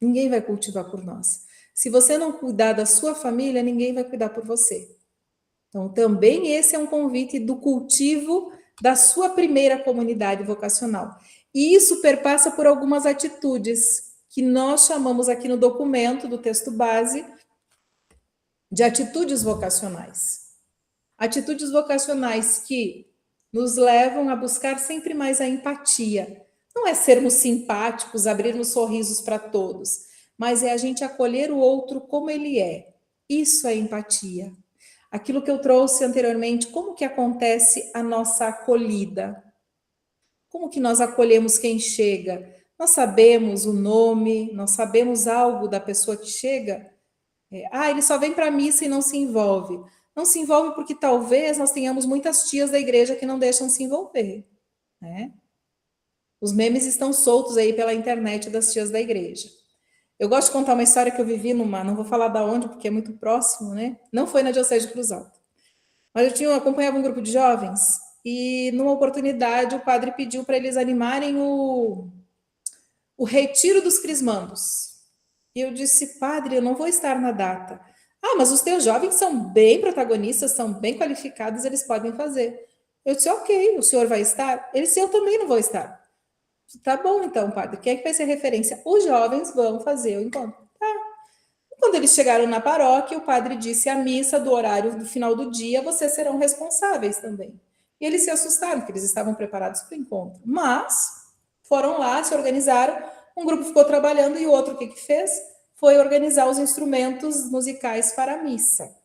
ninguém vai cultivar por nós. Se você não cuidar da sua família, ninguém vai cuidar por você. Então, também esse é um convite do cultivo da sua primeira comunidade vocacional. E isso perpassa por algumas atitudes que nós chamamos aqui no documento do texto base de atitudes vocacionais. Atitudes vocacionais que nos levam a buscar sempre mais a empatia. Não é sermos simpáticos, abrirmos sorrisos para todos, mas é a gente acolher o outro como ele é. Isso é empatia. Aquilo que eu trouxe anteriormente, como que acontece a nossa acolhida? Como que nós acolhemos quem chega? Nós sabemos o nome, nós sabemos algo da pessoa que chega? Ele só vem para a missa e não se envolve. Não se envolve porque talvez nós tenhamos muitas tias da igreja que não deixam se envolver, né? Os memes estão soltos aí pela internet das tias da igreja. Eu gosto de contar uma história que eu vivi não vou falar da onde, porque é muito próximo, né? Não foi na Diocese de Cruz Alta. Mas eu acompanhava um grupo de jovens e, numa oportunidade, o padre pediu para eles animarem o retiro dos crismandos. E eu disse: padre, eu não vou estar na data. Mas os teus jovens são bem protagonistas, são bem qualificados, eles podem fazer. Eu disse: ok, o senhor vai estar? Ele disse: eu também não vou estar. Tá bom, então, padre, quem é que vai ser referência? Os jovens vão fazer o encontro. Tá. Quando eles chegaram na paróquia, o padre disse: a missa do horário do final do dia, vocês serão responsáveis também. E eles se assustaram, porque eles estavam preparados para o encontro. Mas foram lá, se organizaram, um grupo ficou trabalhando e o outro o que fez? Foi organizar os instrumentos musicais para a missa.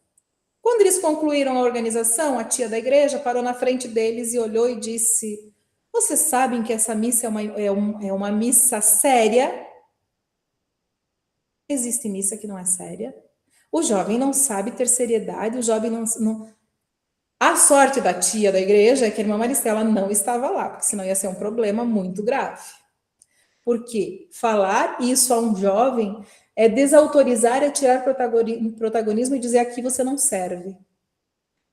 Quando eles concluíram a organização, a tia da igreja parou na frente deles e olhou e disse: vocês sabem que essa missa é uma missa séria? Existe missa que não é séria? O jovem não sabe ter seriedade, o jovem não... A sorte da tia da igreja é que a irmã Maristela não estava lá, porque senão ia ser um problema muito grave. Porque falar isso a um jovem é desautorizar, é tirar protagonismo e dizer: aqui você não serve.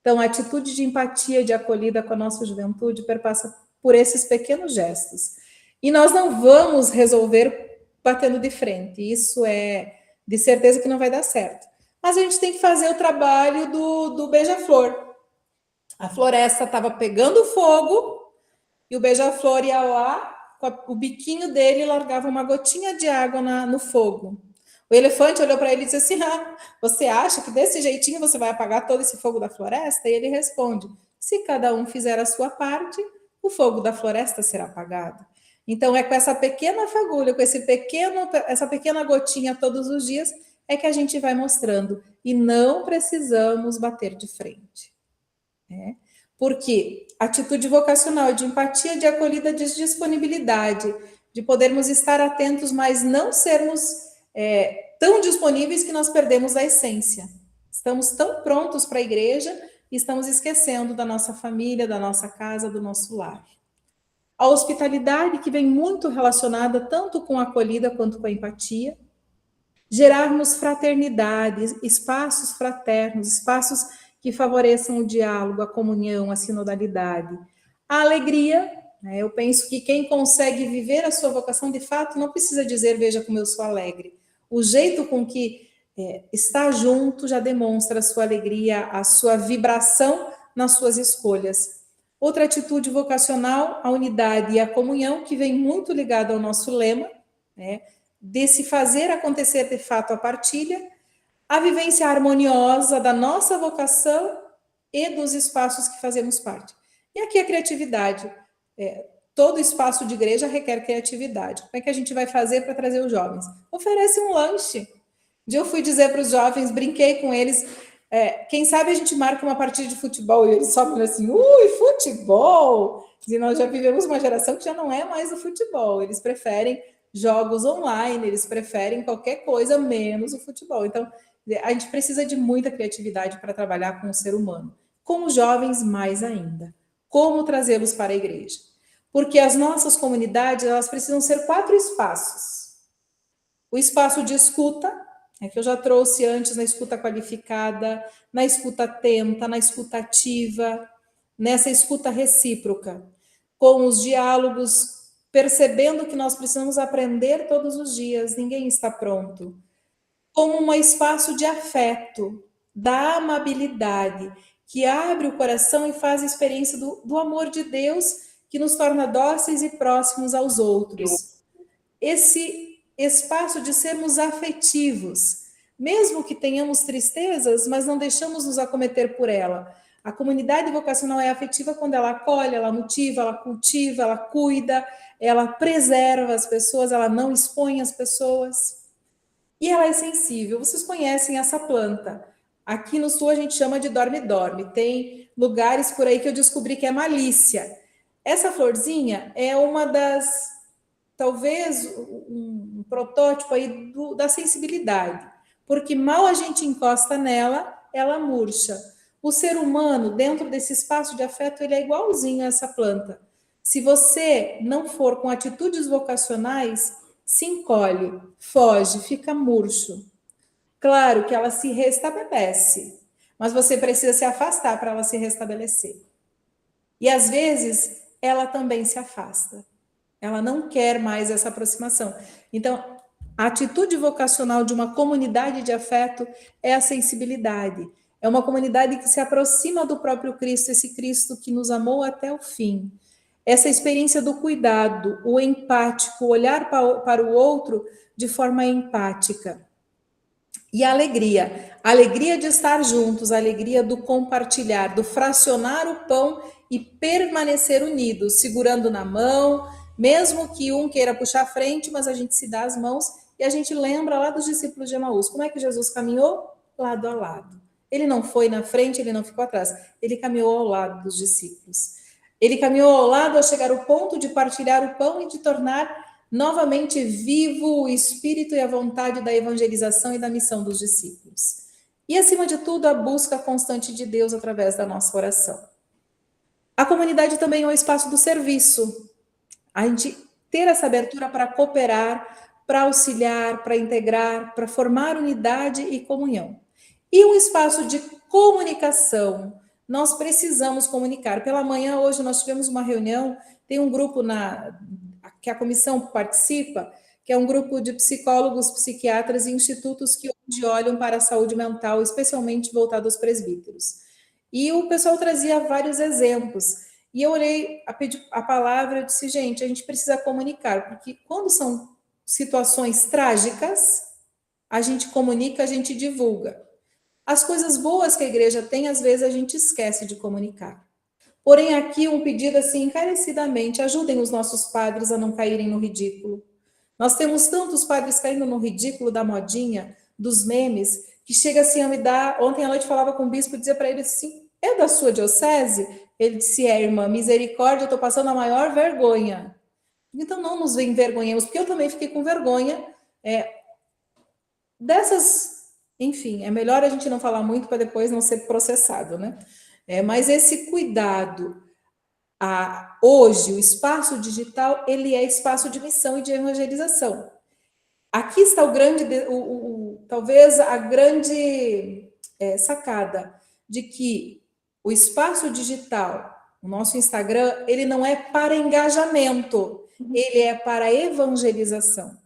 Então, a atitude de empatia, de acolhida com a nossa juventude perpassa por esses pequenos gestos. E nós não vamos resolver batendo de frente. Isso é de certeza que não vai dar certo. Mas a gente tem que fazer o trabalho do beija-flor. A floresta estava pegando fogo e o beija-flor ia lá, com o biquinho dele, largava uma gotinha de água no fogo. O elefante olhou para ele e disse assim: você acha que desse jeitinho você vai apagar todo esse fogo da floresta? E ele responde: se cada um fizer a sua parte, o fogo da floresta será apagado. Então, é com essa pequena fagulha, com essa pequena gotinha todos os dias, é que a gente vai mostrando. E não precisamos bater de frente. Né? Porque atitude vocacional, de empatia, de acolhida, de disponibilidade, de podermos estar atentos, mas não sermos tão disponíveis que nós perdemos a essência. Estamos tão prontos para a igreja e estamos esquecendo da nossa família, da nossa casa, do nosso lar. A hospitalidade, que vem muito relacionada tanto com a acolhida quanto com a empatia. Gerarmos fraternidade, espaços fraternos, espaços que favoreçam o diálogo, a comunhão, a sinodalidade. A alegria, né? Eu penso que quem consegue viver a sua vocação, de fato, não precisa dizer, veja como eu sou alegre. O jeito com que está junto já demonstra a sua alegria, a sua vibração nas suas escolhas. Outra atitude vocacional, a unidade e a comunhão, que vem muito ligada ao nosso lema, né? Desse fazer acontecer de fato a partilha, a vivência harmoniosa da nossa vocação e dos espaços que fazemos parte. E aqui a criatividade. Todo espaço de igreja requer criatividade. Como é que a gente vai fazer para trazer os jovens? Oferece um lanche. Um dia eu fui dizer para os jovens, brinquei com eles, quem sabe a gente marca uma partida de futebol, e eles só falam assim, futebol! E nós já vivemos uma geração que já não é mais o futebol, eles preferem jogos online, eles preferem qualquer coisa menos o futebol. Então, a gente precisa de muita criatividade para trabalhar com o ser humano. Com os jovens, mais ainda. Como trazê-los para a igreja? Porque as nossas comunidades, elas precisam ser 4 espaços. O espaço de escuta, que eu já trouxe antes na escuta qualificada, na escuta atenta, na escuta ativa, nessa escuta recíproca, com os diálogos, percebendo que nós precisamos aprender todos os dias, ninguém está pronto. Como um espaço de afeto, da amabilidade, que abre o coração e faz a experiência do amor de Deus, que nos torna dóceis e próximos aos outros. Esse espaço de sermos afetivos, mesmo que tenhamos tristezas, mas não deixamos nos acometer por ela. A comunidade vocacional é afetiva quando ela acolhe, ela motiva, ela cultiva, ela cuida, ela preserva as pessoas, ela não expõe as pessoas. E ela é sensível. Vocês conhecem essa planta. Aqui no sul a gente chama de dorme-dorme. Tem lugares por aí que eu descobri que é malícia. Essa florzinha é uma das, talvez, um protótipo aí da sensibilidade. Porque mal a gente encosta nela, ela murcha. O ser humano, dentro desse espaço de afeto, ele é igualzinho a essa planta. Se você não for com atitudes vocacionais, se encolhe, foge, fica murcho. Claro que ela se restabelece, mas você precisa se afastar para ela se restabelecer. E às vezes ela também se afasta. Ela não quer mais essa aproximação. Então, a atitude vocacional de uma comunidade de afeto é a sensibilidade. É uma comunidade que se aproxima do próprio Cristo, esse Cristo que nos amou até o fim. Essa experiência do cuidado, o empático, olhar para o outro de forma empática. E a alegria de estar juntos, a alegria do compartilhar, do fracionar o pão e permanecer unidos, segurando na mão, mesmo que um queira puxar a frente, mas a gente se dá as mãos e a gente lembra lá dos discípulos de Emaús. Como é que Jesus caminhou? Lado a lado. Ele não foi na frente, ele não ficou atrás. Ele caminhou ao lado dos discípulos. Ele caminhou ao lado a chegar ao ponto de partilhar o pão e de tornar novamente vivo o espírito e a vontade da evangelização e da missão dos discípulos. E, acima de tudo, a busca constante de Deus através da nossa oração. A comunidade também é um espaço do serviço. A gente ter essa abertura para cooperar, para auxiliar, para integrar, para formar unidade e comunhão. E um espaço de comunicação. Nós precisamos comunicar. Pela manhã, hoje, nós tivemos uma reunião, tem um grupo que a comissão participa, que é um grupo de psicólogos, psiquiatras e institutos que hoje olham para a saúde mental, especialmente voltado aos presbíteros. E o pessoal trazia vários exemplos. E eu olhei, pedi a palavra, eu disse, gente, a gente precisa comunicar, porque quando são situações trágicas, a gente comunica, a gente divulga. As coisas boas que a igreja tem, às vezes a gente esquece de comunicar. Porém, aqui um pedido assim, encarecidamente, ajudem os nossos padres a não caírem no ridículo. Nós temos tantos padres caindo no ridículo da modinha, dos memes, que chega assim a me dar. Ontem à noite falava com o bispo e dizia para ele assim: é da sua diocese? Ele disse: é, irmã, misericórdia, eu estou passando a maior vergonha. Então não nos envergonhemos, porque eu também fiquei com vergonha dessas. Enfim, é melhor a gente não falar muito para depois não ser processado, né? Mas esse cuidado. Hoje, o espaço digital, ele é espaço de missão e de evangelização. Aqui está o grande, talvez a grande sacada de que o espaço digital, o nosso Instagram, ele não é para engajamento, ele é para evangelização.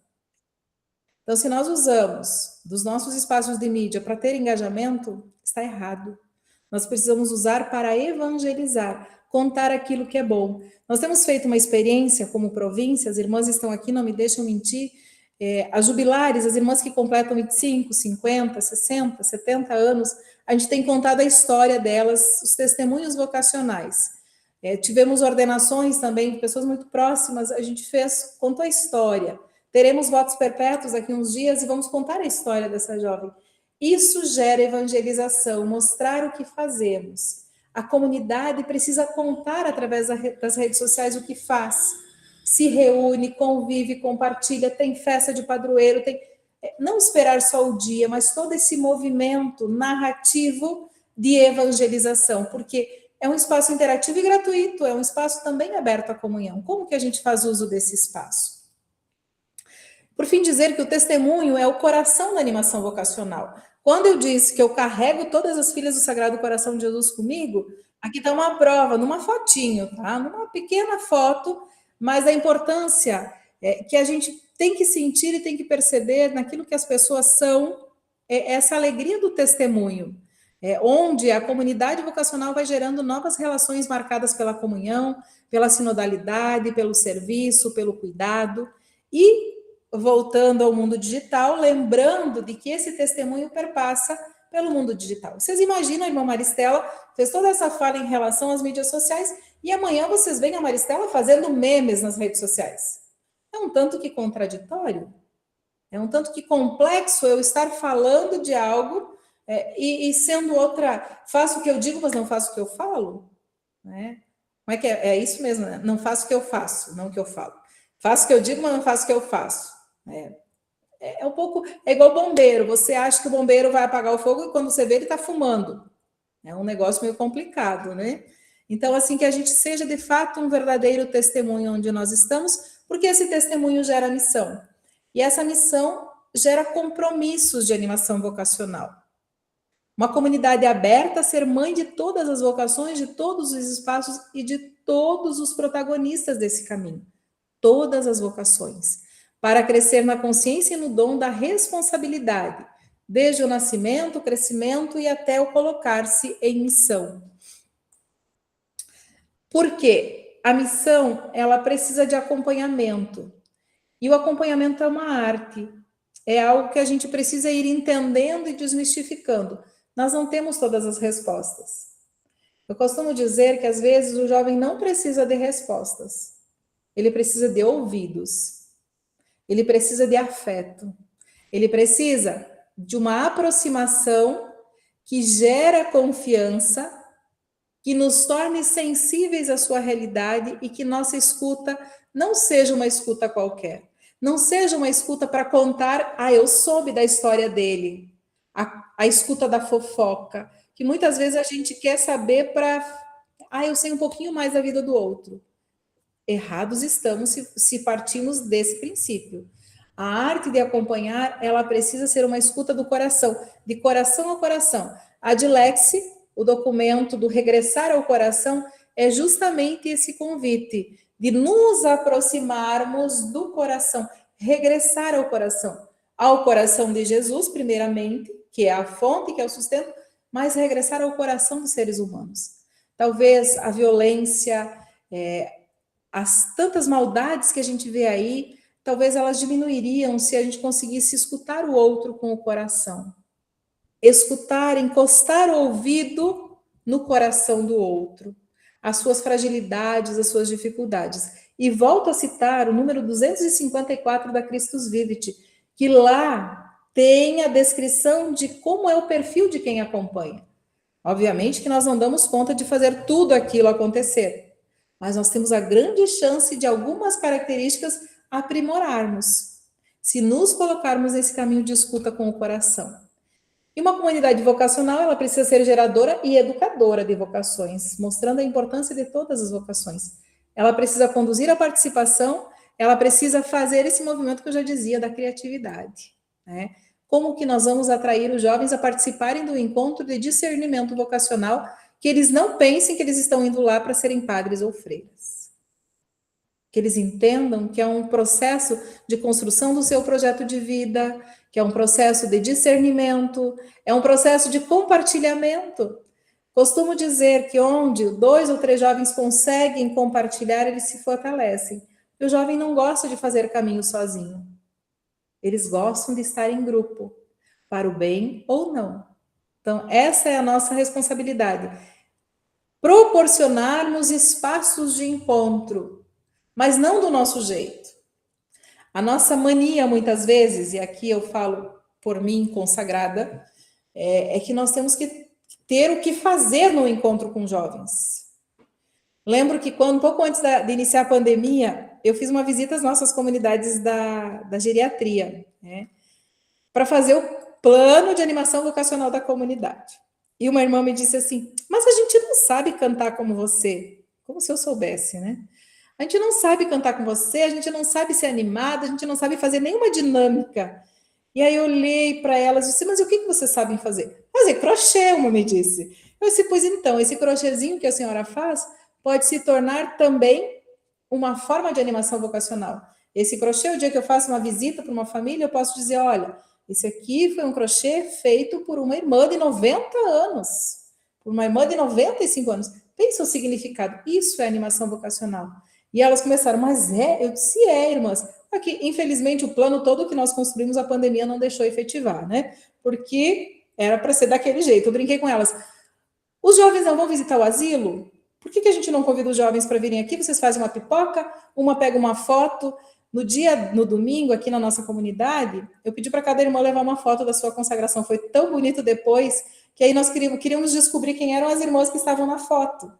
Então, se nós usamos dos nossos espaços de mídia para ter engajamento, está errado. Nós precisamos usar para evangelizar, contar aquilo que é bom. Nós temos feito uma experiência como província, as irmãs estão aqui, não me deixam mentir, as jubilares, as irmãs que completam 25, 50, 60, 70 anos, a gente tem contado a história delas, os testemunhos vocacionais. Tivemos ordenações também de pessoas muito próximas, a gente contou a história. Teremos votos perpétuos daqui uns dias e vamos contar a história dessa jovem. Isso gera evangelização, mostrar o que fazemos. A comunidade precisa contar através das redes sociais o que faz. Se reúne, convive, compartilha, tem festa de padroeiro, não esperar só o dia, mas todo esse movimento narrativo de evangelização, porque é um espaço interativo e gratuito, é um espaço também aberto à comunhão. Como que a gente faz uso desse espaço? Por fim, dizer que o testemunho é o coração da animação vocacional. Quando eu disse que eu carrego todas as filhas do Sagrado Coração de Jesus comigo, aqui está uma prova, numa fotinho, tá? Numa pequena foto, mas a importância que a gente tem que sentir e tem que perceber naquilo que as pessoas são, essa alegria do testemunho, onde a comunidade vocacional vai gerando novas relações marcadas pela comunhão, pela sinodalidade, pelo serviço, pelo cuidado, e voltando ao mundo digital, lembrando de que esse testemunho perpassa pelo mundo digital. Vocês imaginam, a irmã Maristela fez toda essa fala em relação às mídias sociais e amanhã vocês veem a Maristela fazendo memes nas redes sociais. É um tanto que contraditório, é um tanto que complexo eu estar falando de algo e sendo outra, faço o que eu digo, mas não faço o que eu falo, né? Como é que é? É isso mesmo, né? Não faço o que eu faço, não o que eu falo. Faço o que eu digo, mas não faço o que eu faço. Um pouco, é igual bombeiro, você acha que o bombeiro vai apagar o fogo e quando você vê ele está fumando. É um negócio meio complicado, né? Então, assim, que a gente seja de fato um verdadeiro testemunho onde nós estamos, porque esse testemunho gera missão. E essa missão gera compromissos de animação vocacional. Uma comunidade aberta a ser mãe de todas as vocações, de todos os espaços e de todos os protagonistas desse caminho. Todas as vocações. Para crescer na consciência e no dom da responsabilidade, desde o nascimento, o crescimento e até o colocar-se em missão. Por quê? A missão, ela precisa de acompanhamento. E o acompanhamento é uma arte. É algo que a gente precisa ir entendendo e desmistificando. Nós não temos todas as respostas. Eu costumo dizer que, às vezes, o jovem não precisa de respostas. Ele precisa de ouvidos. Ele precisa de afeto. Ele precisa de uma aproximação que gera confiança, que nos torne sensíveis à sua realidade e que nossa escuta não seja uma escuta qualquer. Não seja uma escuta para contar, eu soube da história dele. A escuta da fofoca, que muitas vezes a gente quer saber para... eu sei um pouquinho mais da vida do outro. Errados estamos se partimos desse princípio. A arte de acompanhar, ela precisa ser uma escuta do coração, de coração a coração. A Dilexi, o documento do regressar ao coração, é justamente esse convite de nos aproximarmos do coração, regressar ao coração de Jesus, primeiramente, que é a fonte, que é o sustento, mas regressar ao coração dos seres humanos. Talvez a violência, as tantas maldades que a gente vê aí, talvez elas diminuiriam se a gente conseguisse escutar o outro com o coração. Escutar, encostar o ouvido no coração do outro, as suas fragilidades, as suas dificuldades. E volto a citar o número 254 da Christus Vivit, que lá tem a descrição de como é o perfil de quem acompanha. Obviamente que nós não damos conta de fazer tudo aquilo acontecer, mas nós temos a grande chance de algumas características aprimorarmos, se nos colocarmos nesse caminho de escuta com o coração. E uma comunidade vocacional, ela precisa ser geradora e educadora de vocações, mostrando a importância de todas as vocações. Ela precisa conduzir a participação, ela precisa fazer esse movimento que eu já dizia, da criatividade, né? Como que nós vamos atrair os jovens a participarem do encontro de discernimento vocacional, que eles não pensem que eles estão indo lá para serem padres ou freiras. Que eles entendam que é um processo de construção do seu projeto de vida, que é um processo de discernimento, é um processo de compartilhamento. Costumo dizer que onde 2 ou 3 jovens conseguem compartilhar, eles se fortalecem. E o jovem não gosta de fazer caminho sozinho. Eles gostam de estar em grupo, para o bem ou não. Então, essa é a nossa responsabilidade. Proporcionarmos espaços de encontro, mas não do nosso jeito. A nossa mania, muitas vezes, e aqui eu falo por mim, consagrada, é que nós temos que ter o que fazer no encontro com jovens. Lembro que quando, pouco antes de iniciar a pandemia, eu fiz uma visita às nossas comunidades da geriatria, né, para fazer o plano de animação vocacional da comunidade. E uma irmã me disse assim, mas a gente não sabe cantar como você. Como se eu soubesse, né? A gente não sabe cantar com você, a gente não sabe ser animada, a gente não sabe fazer nenhuma dinâmica. E aí eu olhei para elas e disse, mas o que vocês sabem fazer? Fazer crochê, uma me disse. Eu disse, pois então, esse crochêzinho que a senhora faz pode se tornar também uma forma de animação vocacional. Esse crochê, o dia que eu faço uma visita para uma família, eu posso dizer, olha, esse aqui foi um crochê feito por uma irmã de 90 anos, por uma irmã de 95 anos. Pensa o significado, isso é animação vocacional. E elas começaram, mas eu disse, irmãs. Aqui, infelizmente, o plano todo que nós construímos, a pandemia não deixou efetivar, né? Porque era para ser daquele jeito. Eu brinquei com elas. Os jovens não vão visitar o asilo? Por que a gente não convida os jovens para virem aqui? Vocês fazem uma pipoca, uma pega uma foto. No domingo, aqui na nossa comunidade, eu pedi para cada irmã levar uma foto da sua consagração. Foi tão bonito depois, que aí nós queríamos descobrir quem eram as irmãs que estavam na foto.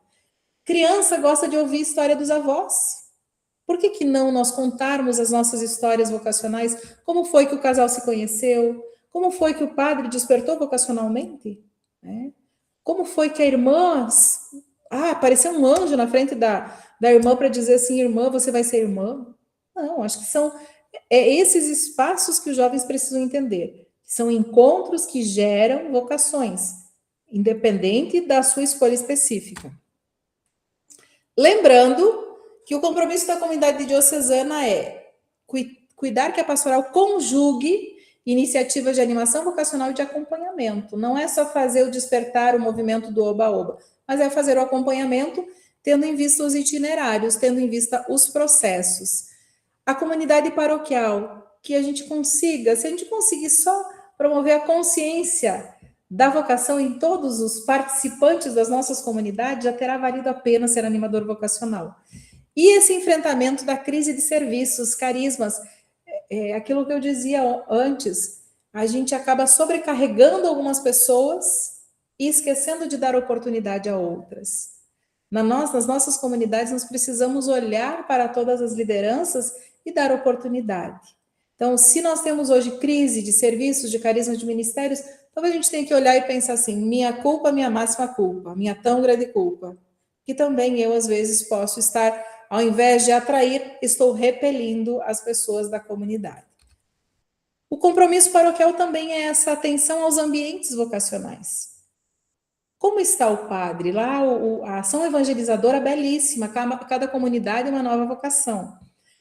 Criança gosta de ouvir história dos avós. Por que não nós contarmos as nossas histórias vocacionais? Como foi que o casal se conheceu? Como foi que o padre despertou vocacionalmente? Como foi que a irmã... apareceu um anjo na frente da irmã para dizer assim, irmã, você vai ser irmã? Não, acho que são esses espaços que os jovens precisam entender. São encontros que geram vocações, independente da sua escolha específica. Lembrando que o compromisso da comunidade diocesana é cuidar que a pastoral conjugue iniciativas de animação vocacional e de acompanhamento. Não é só fazer o despertar, o movimento do oba-oba, mas é fazer o acompanhamento tendo em vista os itinerários, tendo em vista os processos. A comunidade paroquial, que a gente consiga, se a gente conseguir só promover a consciência da vocação em todos os participantes das nossas comunidades, já terá valido a pena ser animador vocacional. E esse enfrentamento da crise de serviços, carismas, aquilo que eu dizia antes, a gente acaba sobrecarregando algumas pessoas e esquecendo de dar oportunidade a outras. Nas nossas comunidades, nós precisamos olhar para todas as lideranças e dar oportunidade. Então, se nós temos hoje crise de serviços, de carismas, de ministérios, talvez a gente tenha que olhar e pensar assim, minha culpa, minha máxima culpa, minha tão grande culpa. Que também eu, às vezes, posso estar, ao invés de atrair, estou repelindo as pessoas da comunidade. O compromisso paroquial também é essa atenção aos ambientes vocacionais. Como está o padre? Lá, a ação evangelizadora belíssima, cada comunidade é uma nova vocação.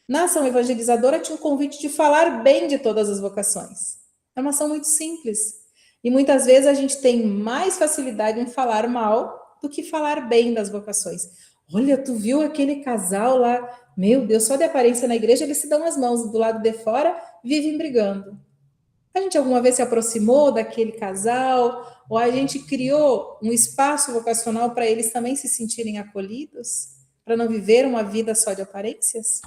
Na ação evangelizadora tinha um convite de falar bem de todas as vocações. É uma ação muito simples. E muitas vezes a gente tem mais facilidade em falar mal do que falar bem das vocações. Olha, tu viu aquele casal lá? Meu Deus, só de aparência na igreja eles se dão as mãos do lado de fora, vivem brigando. A gente alguma vez se aproximou daquele casal, ou a gente criou um espaço vocacional para eles também se sentirem acolhidos, para não viver uma vida só de aparências?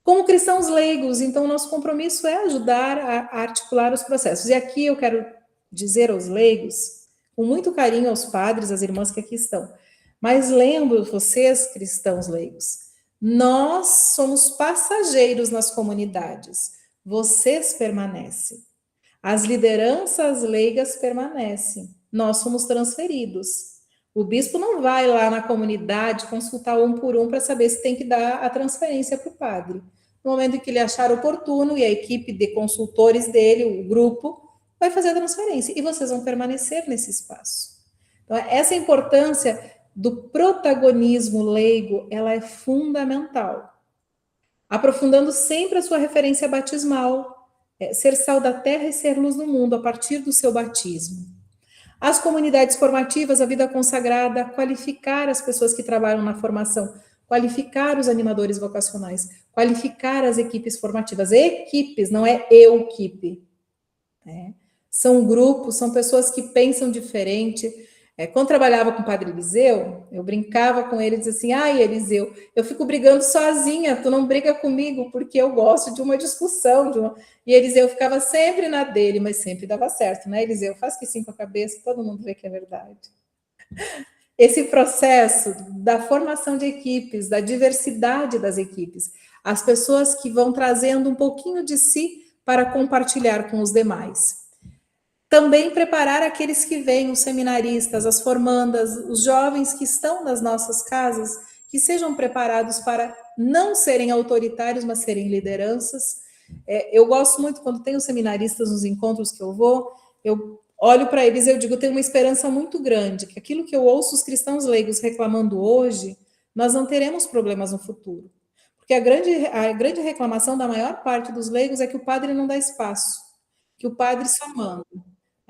Como cristãos leigos, então, nosso compromisso é ajudar a articular os processos. E aqui eu quero dizer aos leigos, com muito carinho aos padres, às irmãs que aqui estão, mas lembro vocês, cristãos leigos, nós somos passageiros nas comunidades, vocês permanecem. As lideranças leigas permanecem, nós somos transferidos. O bispo não vai lá na comunidade consultar um por um para saber se tem que dar a transferência para o padre. No momento em que ele achar oportuno, e a equipe de consultores dele, o grupo, vai fazer a transferência. E vocês vão permanecer nesse espaço. Então, essa importância do protagonismo leigo, ela é fundamental. Aprofundando sempre a sua referência batismal, ser sal da terra e ser luz do mundo a partir do seu batismo. As comunidades formativas, a vida consagrada, qualificar as pessoas que trabalham na formação, qualificar os animadores vocacionais, qualificar as equipes formativas. Equipes, não é eu-equipe. Né? São grupos, são pessoas que pensam diferente. Quando trabalhava com o padre Eliseu, eu brincava com ele e dizia assim, ai, Eliseu, eu fico brigando sozinha, tu não briga comigo, porque eu gosto de uma discussão. E Eliseu ficava sempre na dele, mas sempre dava certo, né, Eliseu? Faz que sim com a cabeça, todo mundo vê que é verdade. Esse processo da formação de equipes, da diversidade das equipes, as pessoas que vão trazendo um pouquinho de si para compartilhar com os demais. Também preparar aqueles que vêm, os seminaristas, as formandas, os jovens que estão nas nossas casas, que sejam preparados para não serem autoritários, mas serem lideranças. Eu gosto muito, quando tem os seminaristas nos encontros que eu vou, eu olho para eles e eu digo, eu tenho uma esperança muito grande, que aquilo que eu ouço os cristãos leigos reclamando hoje, nós não teremos problemas no futuro. Porque a grande reclamação da maior parte dos leigos é que o padre não dá espaço, que o padre só manda.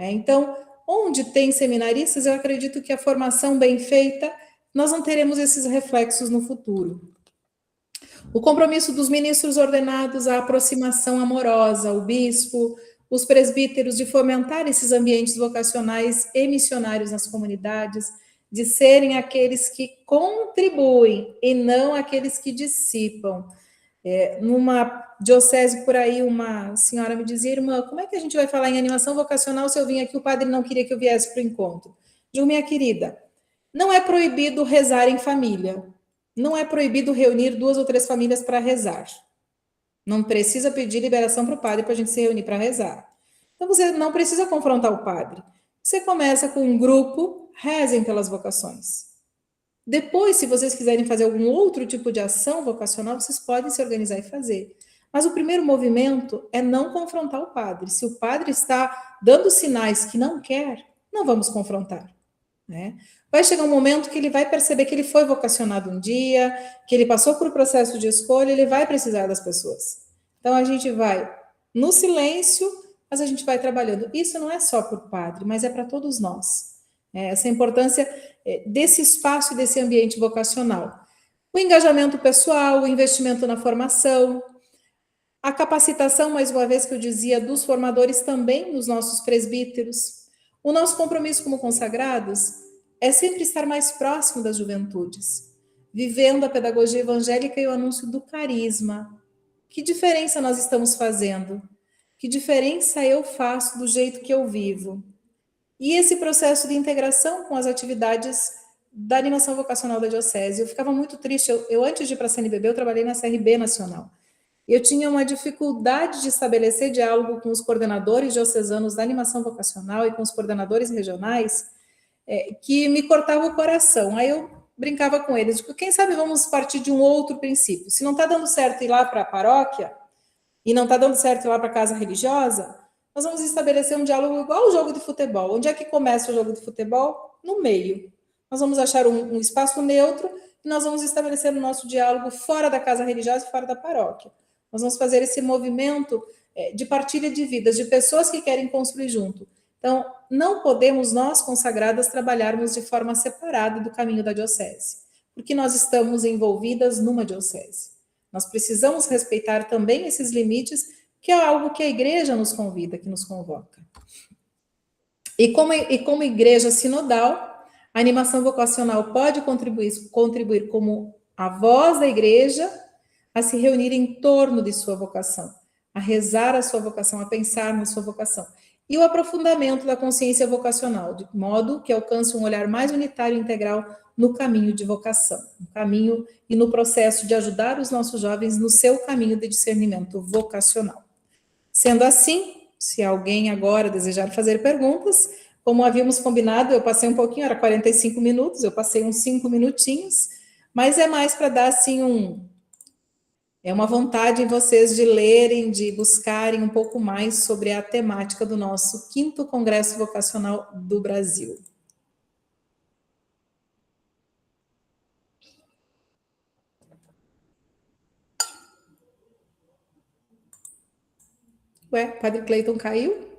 Então, onde tem seminaristas, eu acredito que a formação bem feita, nós não teremos esses reflexos no futuro. O compromisso dos ministros ordenados, a aproximação amorosa, o bispo, os presbíteros, de fomentar esses ambientes vocacionais e missionários nas comunidades, de serem aqueles que contribuem e não aqueles que dissipam. Numa diocese por aí, uma senhora me dizia, irmã, como é que a gente vai falar em animação vocacional se eu vim aqui, o padre não queria que eu viesse para o encontro? Digo, minha querida, não é proibido rezar em família, não é proibido reunir 2 ou 3 famílias para rezar. Não precisa pedir liberação para o padre para a gente se reunir para rezar. Então, você não precisa confrontar o padre. Você começa com um grupo, rezem pelas vocações. Depois, se vocês quiserem fazer algum outro tipo de ação vocacional, vocês podem se organizar e fazer. Mas o primeiro movimento é não confrontar o padre. Se o padre está dando sinais que não quer, não vamos confrontar. Né? Vai chegar um momento que ele vai perceber que ele foi vocacionado um dia, que ele passou por um processo de escolha, ele vai precisar das pessoas. Então, a gente vai no silêncio, mas a gente vai trabalhando. Isso não é só para o padre, mas é para todos nós. Essa importância desse espaço e desse ambiente vocacional. O engajamento pessoal, o investimento na formação, a capacitação, mais uma vez que eu dizia, dos formadores também nos nossos presbíteros. O nosso compromisso como consagrados é sempre estar mais próximo das juventudes, vivendo a pedagogia evangélica e o anúncio do carisma. Que diferença nós estamos fazendo? Que diferença eu faço do jeito que eu vivo? E esse processo de integração com as atividades da animação vocacional da diocese. Eu ficava muito triste. Eu antes de ir para a CNBB, eu trabalhei na CRB Nacional. Eu tinha uma dificuldade de estabelecer diálogo com os coordenadores diocesanos da animação vocacional e com os coordenadores regionais, que me cortava o coração. Aí eu brincava com eles, digo, quem sabe vamos partir de um outro princípio. Se não está dando certo ir lá para a paróquia, e não está dando certo ir lá para a casa religiosa, nós vamos estabelecer um diálogo igual ao jogo de futebol. Onde é que começa o jogo de futebol? No meio. Nós vamos achar um espaço neutro e nós vamos estabelecer o nosso diálogo fora da casa religiosa e fora da paróquia. Nós vamos fazer esse movimento de partilha de vidas, de pessoas que querem construir junto. Então, não podemos nós, consagradas, trabalharmos de forma separada do caminho da diocese, porque nós estamos envolvidas numa diocese. Nós precisamos respeitar também esses limites, que é algo que a igreja nos convida, que nos convoca. E como igreja sinodal, a animação vocacional pode contribuir como a voz da igreja a se reunir em torno de sua vocação, a rezar a sua vocação, a pensar na sua vocação. E o aprofundamento da consciência vocacional, de modo que alcance um olhar mais unitário e integral no caminho de vocação, no caminho e no processo de ajudar os nossos jovens no seu caminho de discernimento vocacional. Sendo assim, se alguém agora desejar fazer perguntas, como havíamos combinado, eu passei um pouquinho, era 45 minutos, eu passei uns 5 minutinhos, mas é mais para dar assim uma vontade em vocês de lerem, de buscarem um pouco mais sobre a temática do nosso 5º Congresso Vocacional do Brasil. Ué, Padre Cleiton caiu?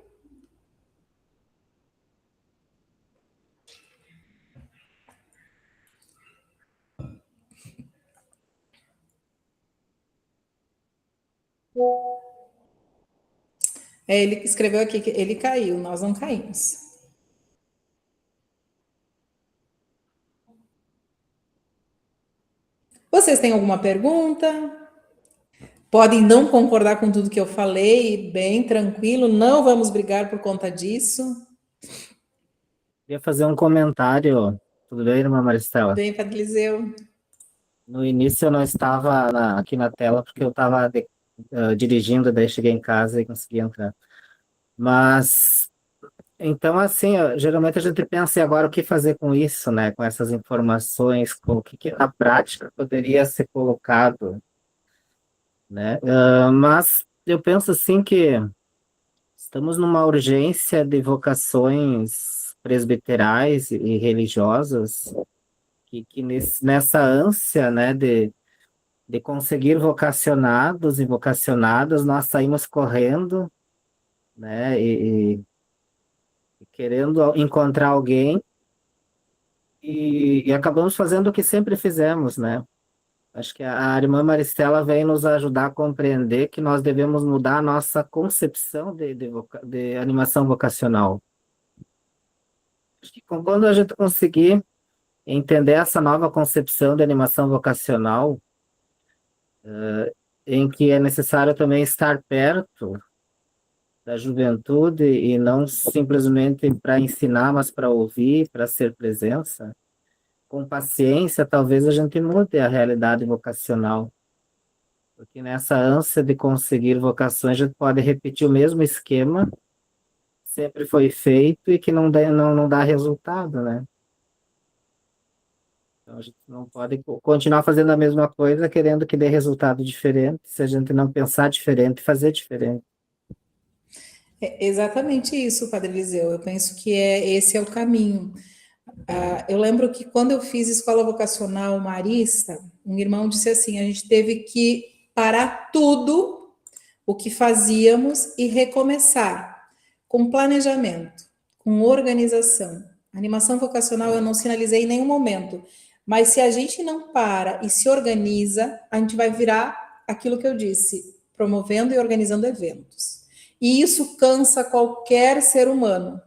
Ele escreveu aqui que ele caiu, nós não caímos. Vocês têm alguma pergunta? Podem não concordar com tudo que eu falei, bem tranquilo, não vamos brigar por conta disso. Queria fazer um comentário. Tudo bem, irmã Maristela? Bem, Padre Eliseu. No início eu não estava aqui na tela porque eu estava dirigindo, daí cheguei em casa e consegui entrar. Mas, então, assim, geralmente a gente pensa e agora o que fazer com isso, né? Com essas informações, com o que na prática poderia ser colocado, né? Mas eu penso assim que estamos numa urgência de vocações presbiterais e religiosas que nessa ânsia, né, de conseguir vocacionados e vocacionadas, nós saímos correndo, né, e querendo encontrar alguém e acabamos fazendo o que sempre fizemos, né? Acho que a irmã Maristela vem nos ajudar a compreender que nós devemos mudar a nossa concepção de animação vocacional. Acho que quando a gente conseguir entender essa nova concepção de animação vocacional, em que é necessário também estar perto da juventude e não simplesmente para ensinar, mas para ouvir, para ser presença, com paciência, talvez a gente mude a realidade vocacional. Porque nessa ânsia de conseguir vocações, a gente pode repetir o mesmo esquema, sempre foi feito e que não dá resultado, né? Então a gente não pode continuar fazendo a mesma coisa querendo que dê resultado diferente, se a gente não pensar diferente, fazer diferente. É exatamente isso, Padre Eliseu. Eu penso que esse é o caminho. Eu lembro que quando eu fiz escola vocacional marista, um irmão disse assim: a gente teve que parar tudo o que fazíamos e recomeçar com planejamento, com organização. A animação vocacional eu não sinalizei em nenhum momento, mas se a gente não para e se organiza, a gente vai virar aquilo que eu disse, promovendo e organizando eventos. E isso cansa qualquer ser humano.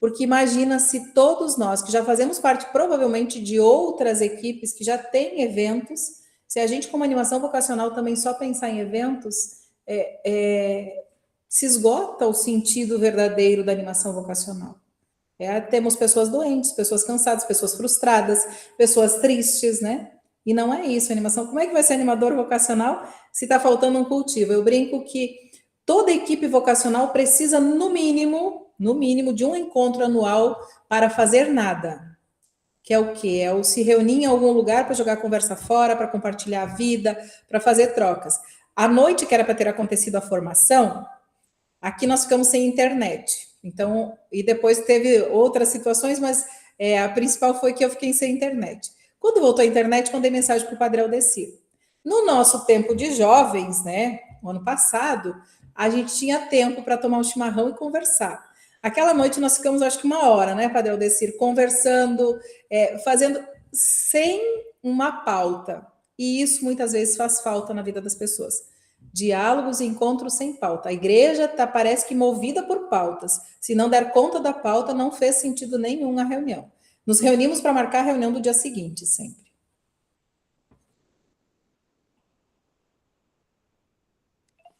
Porque imagina se todos nós, que já fazemos parte provavelmente de outras equipes que já têm eventos, se a gente, como animação vocacional, também só pensar em eventos, se esgota o sentido verdadeiro da animação vocacional. Temos pessoas doentes, pessoas cansadas, pessoas frustradas, pessoas tristes, né? E não é isso, a animação. Como é que vai ser animador vocacional se está faltando um cultivo? Eu brinco que toda equipe vocacional precisa, no mínimo, de um encontro anual para fazer nada. Que é o quê? É o se reunir em algum lugar para jogar conversa fora, para compartilhar a vida, para fazer trocas. À noite, que era para ter acontecido a formação, aqui nós ficamos sem internet. Então, e depois teve outras situações, mas a principal foi que eu fiquei sem internet. Quando voltou a internet, mandei mensagem para o Padre Aldecir. No nosso tempo de jovens, né, o ano passado, a gente tinha tempo para tomar um chimarrão e conversar. Aquela noite nós ficamos, acho que 1 hora, né, Padre Aldecir, conversando, fazendo sem uma pauta. E isso muitas vezes faz falta na vida das pessoas. Diálogos e encontros sem pauta. A igreja parece que movida por pautas. Se não der conta da pauta, não fez sentido nenhum a reunião. Nos reunimos para marcar a reunião do dia seguinte, sempre.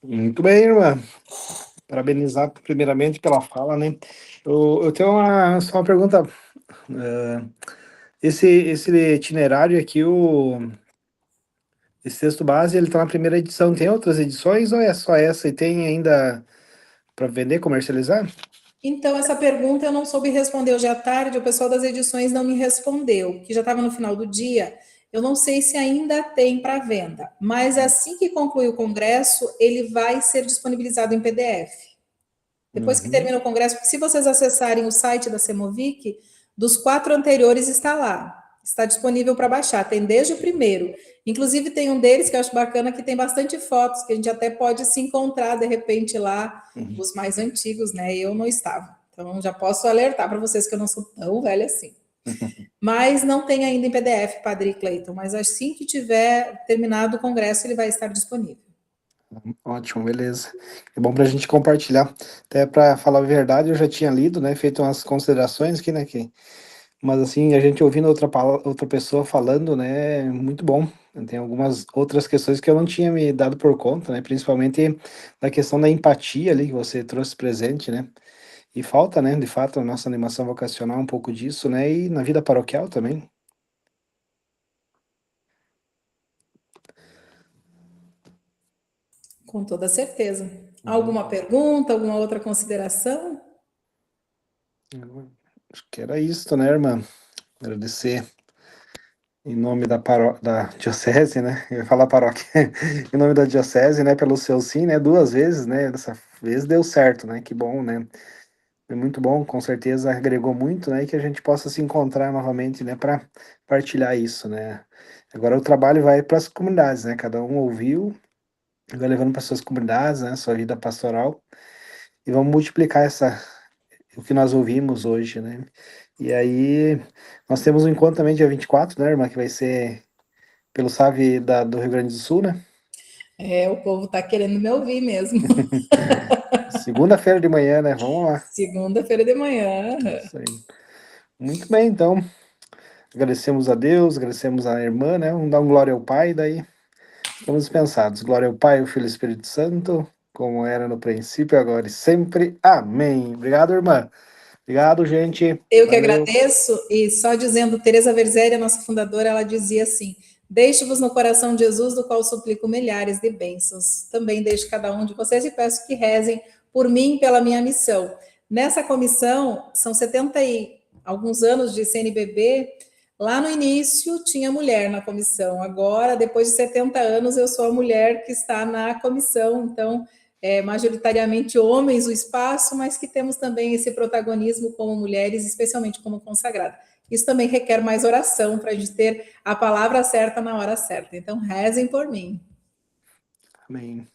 Muito bem, irmã. Parabenizar primeiramente pela fala, né? Eu tenho só uma pergunta. Esse itinerário aqui, esse texto base, ele está na primeira edição. Tem outras edições ou é só essa? E tem ainda para vender, comercializar? Então, essa pergunta eu não soube responder hoje à tarde, o pessoal das edições não me respondeu, que já estava no final do dia. Eu não sei se ainda tem para venda, mas assim que concluir o congresso, ele vai ser disponibilizado em PDF. Depois que termina o congresso, se vocês acessarem o site da Semovic, dos 4 anteriores está lá. Está disponível para baixar, tem desde o primeiro. Inclusive tem um deles que eu acho bacana, que tem bastante fotos, que a gente até pode se encontrar de repente lá, os mais antigos, né? Eu não estava. Então já posso alertar para vocês que eu não sou tão velha assim. Mas não tem ainda em PDF, Padre Cleiton, mas assim que tiver terminado o congresso, ele vai estar disponível. Ótimo, beleza. É bom para a gente compartilhar. Até para falar a verdade, eu já tinha lido, né? Feito umas considerações aqui, né? Mas assim, a gente ouvindo outra pessoa falando, né? É muito bom. Tem algumas outras questões que eu não tinha me dado por conta, né? Principalmente da questão da empatia ali que você trouxe presente, né? E falta, né? De fato, a nossa animação vocacional um pouco disso, né? E na vida paroquial também. Com toda certeza. Alguma pergunta, alguma outra consideração? Acho que era isso, né, irmã? Agradecer em nome da diocese, né? Eu ia falar paróquia. Em nome da diocese, né? Pelo seu sim, né? 2 vezes, né? Dessa vez deu certo, né? Que bom, né? Foi muito bom, com certeza agregou muito, né? E que a gente possa se encontrar novamente, né? Para partilhar isso, né? Agora o trabalho vai para as comunidades, né? Cada um ouviu, vai levando para suas comunidades, né? Sua vida pastoral. E vamos multiplicar o que nós ouvimos hoje, né? E aí, nós temos um encontro também dia 24, né, irmã? Que vai ser pelo SAV do Rio Grande do Sul, né? O povo está querendo me ouvir mesmo. Segunda-feira de manhã, né? Vamos lá. Segunda-feira de manhã. Isso aí. Muito bem, então. Agradecemos a Deus, agradecemos a irmã, né? Vamos dar um glória ao Pai, daí estamos dispensados. Glória ao Pai, ao Filho e ao Espírito Santo, como era no princípio, agora e sempre. Amém. Obrigado, irmã. Obrigado, gente. Eu que Valeu. agradeço, e só dizendo, Teresa Verzeri, a nossa fundadora, ela dizia assim: deixo-vos no coração de Jesus, do qual suplico milhares de bênçãos. Também deixo cada um de vocês e peço que rezem por mim, pela minha missão. Nessa comissão, são 70 e alguns anos de CNBB. Lá no início tinha mulher na comissão, agora, depois de 70 anos, eu sou a mulher que está na comissão, então majoritariamente homens o espaço, mas que temos também esse protagonismo como mulheres, especialmente como consagrada. Isso também requer mais oração para a gente ter a palavra certa na hora certa. Então, rezem por mim. Amém.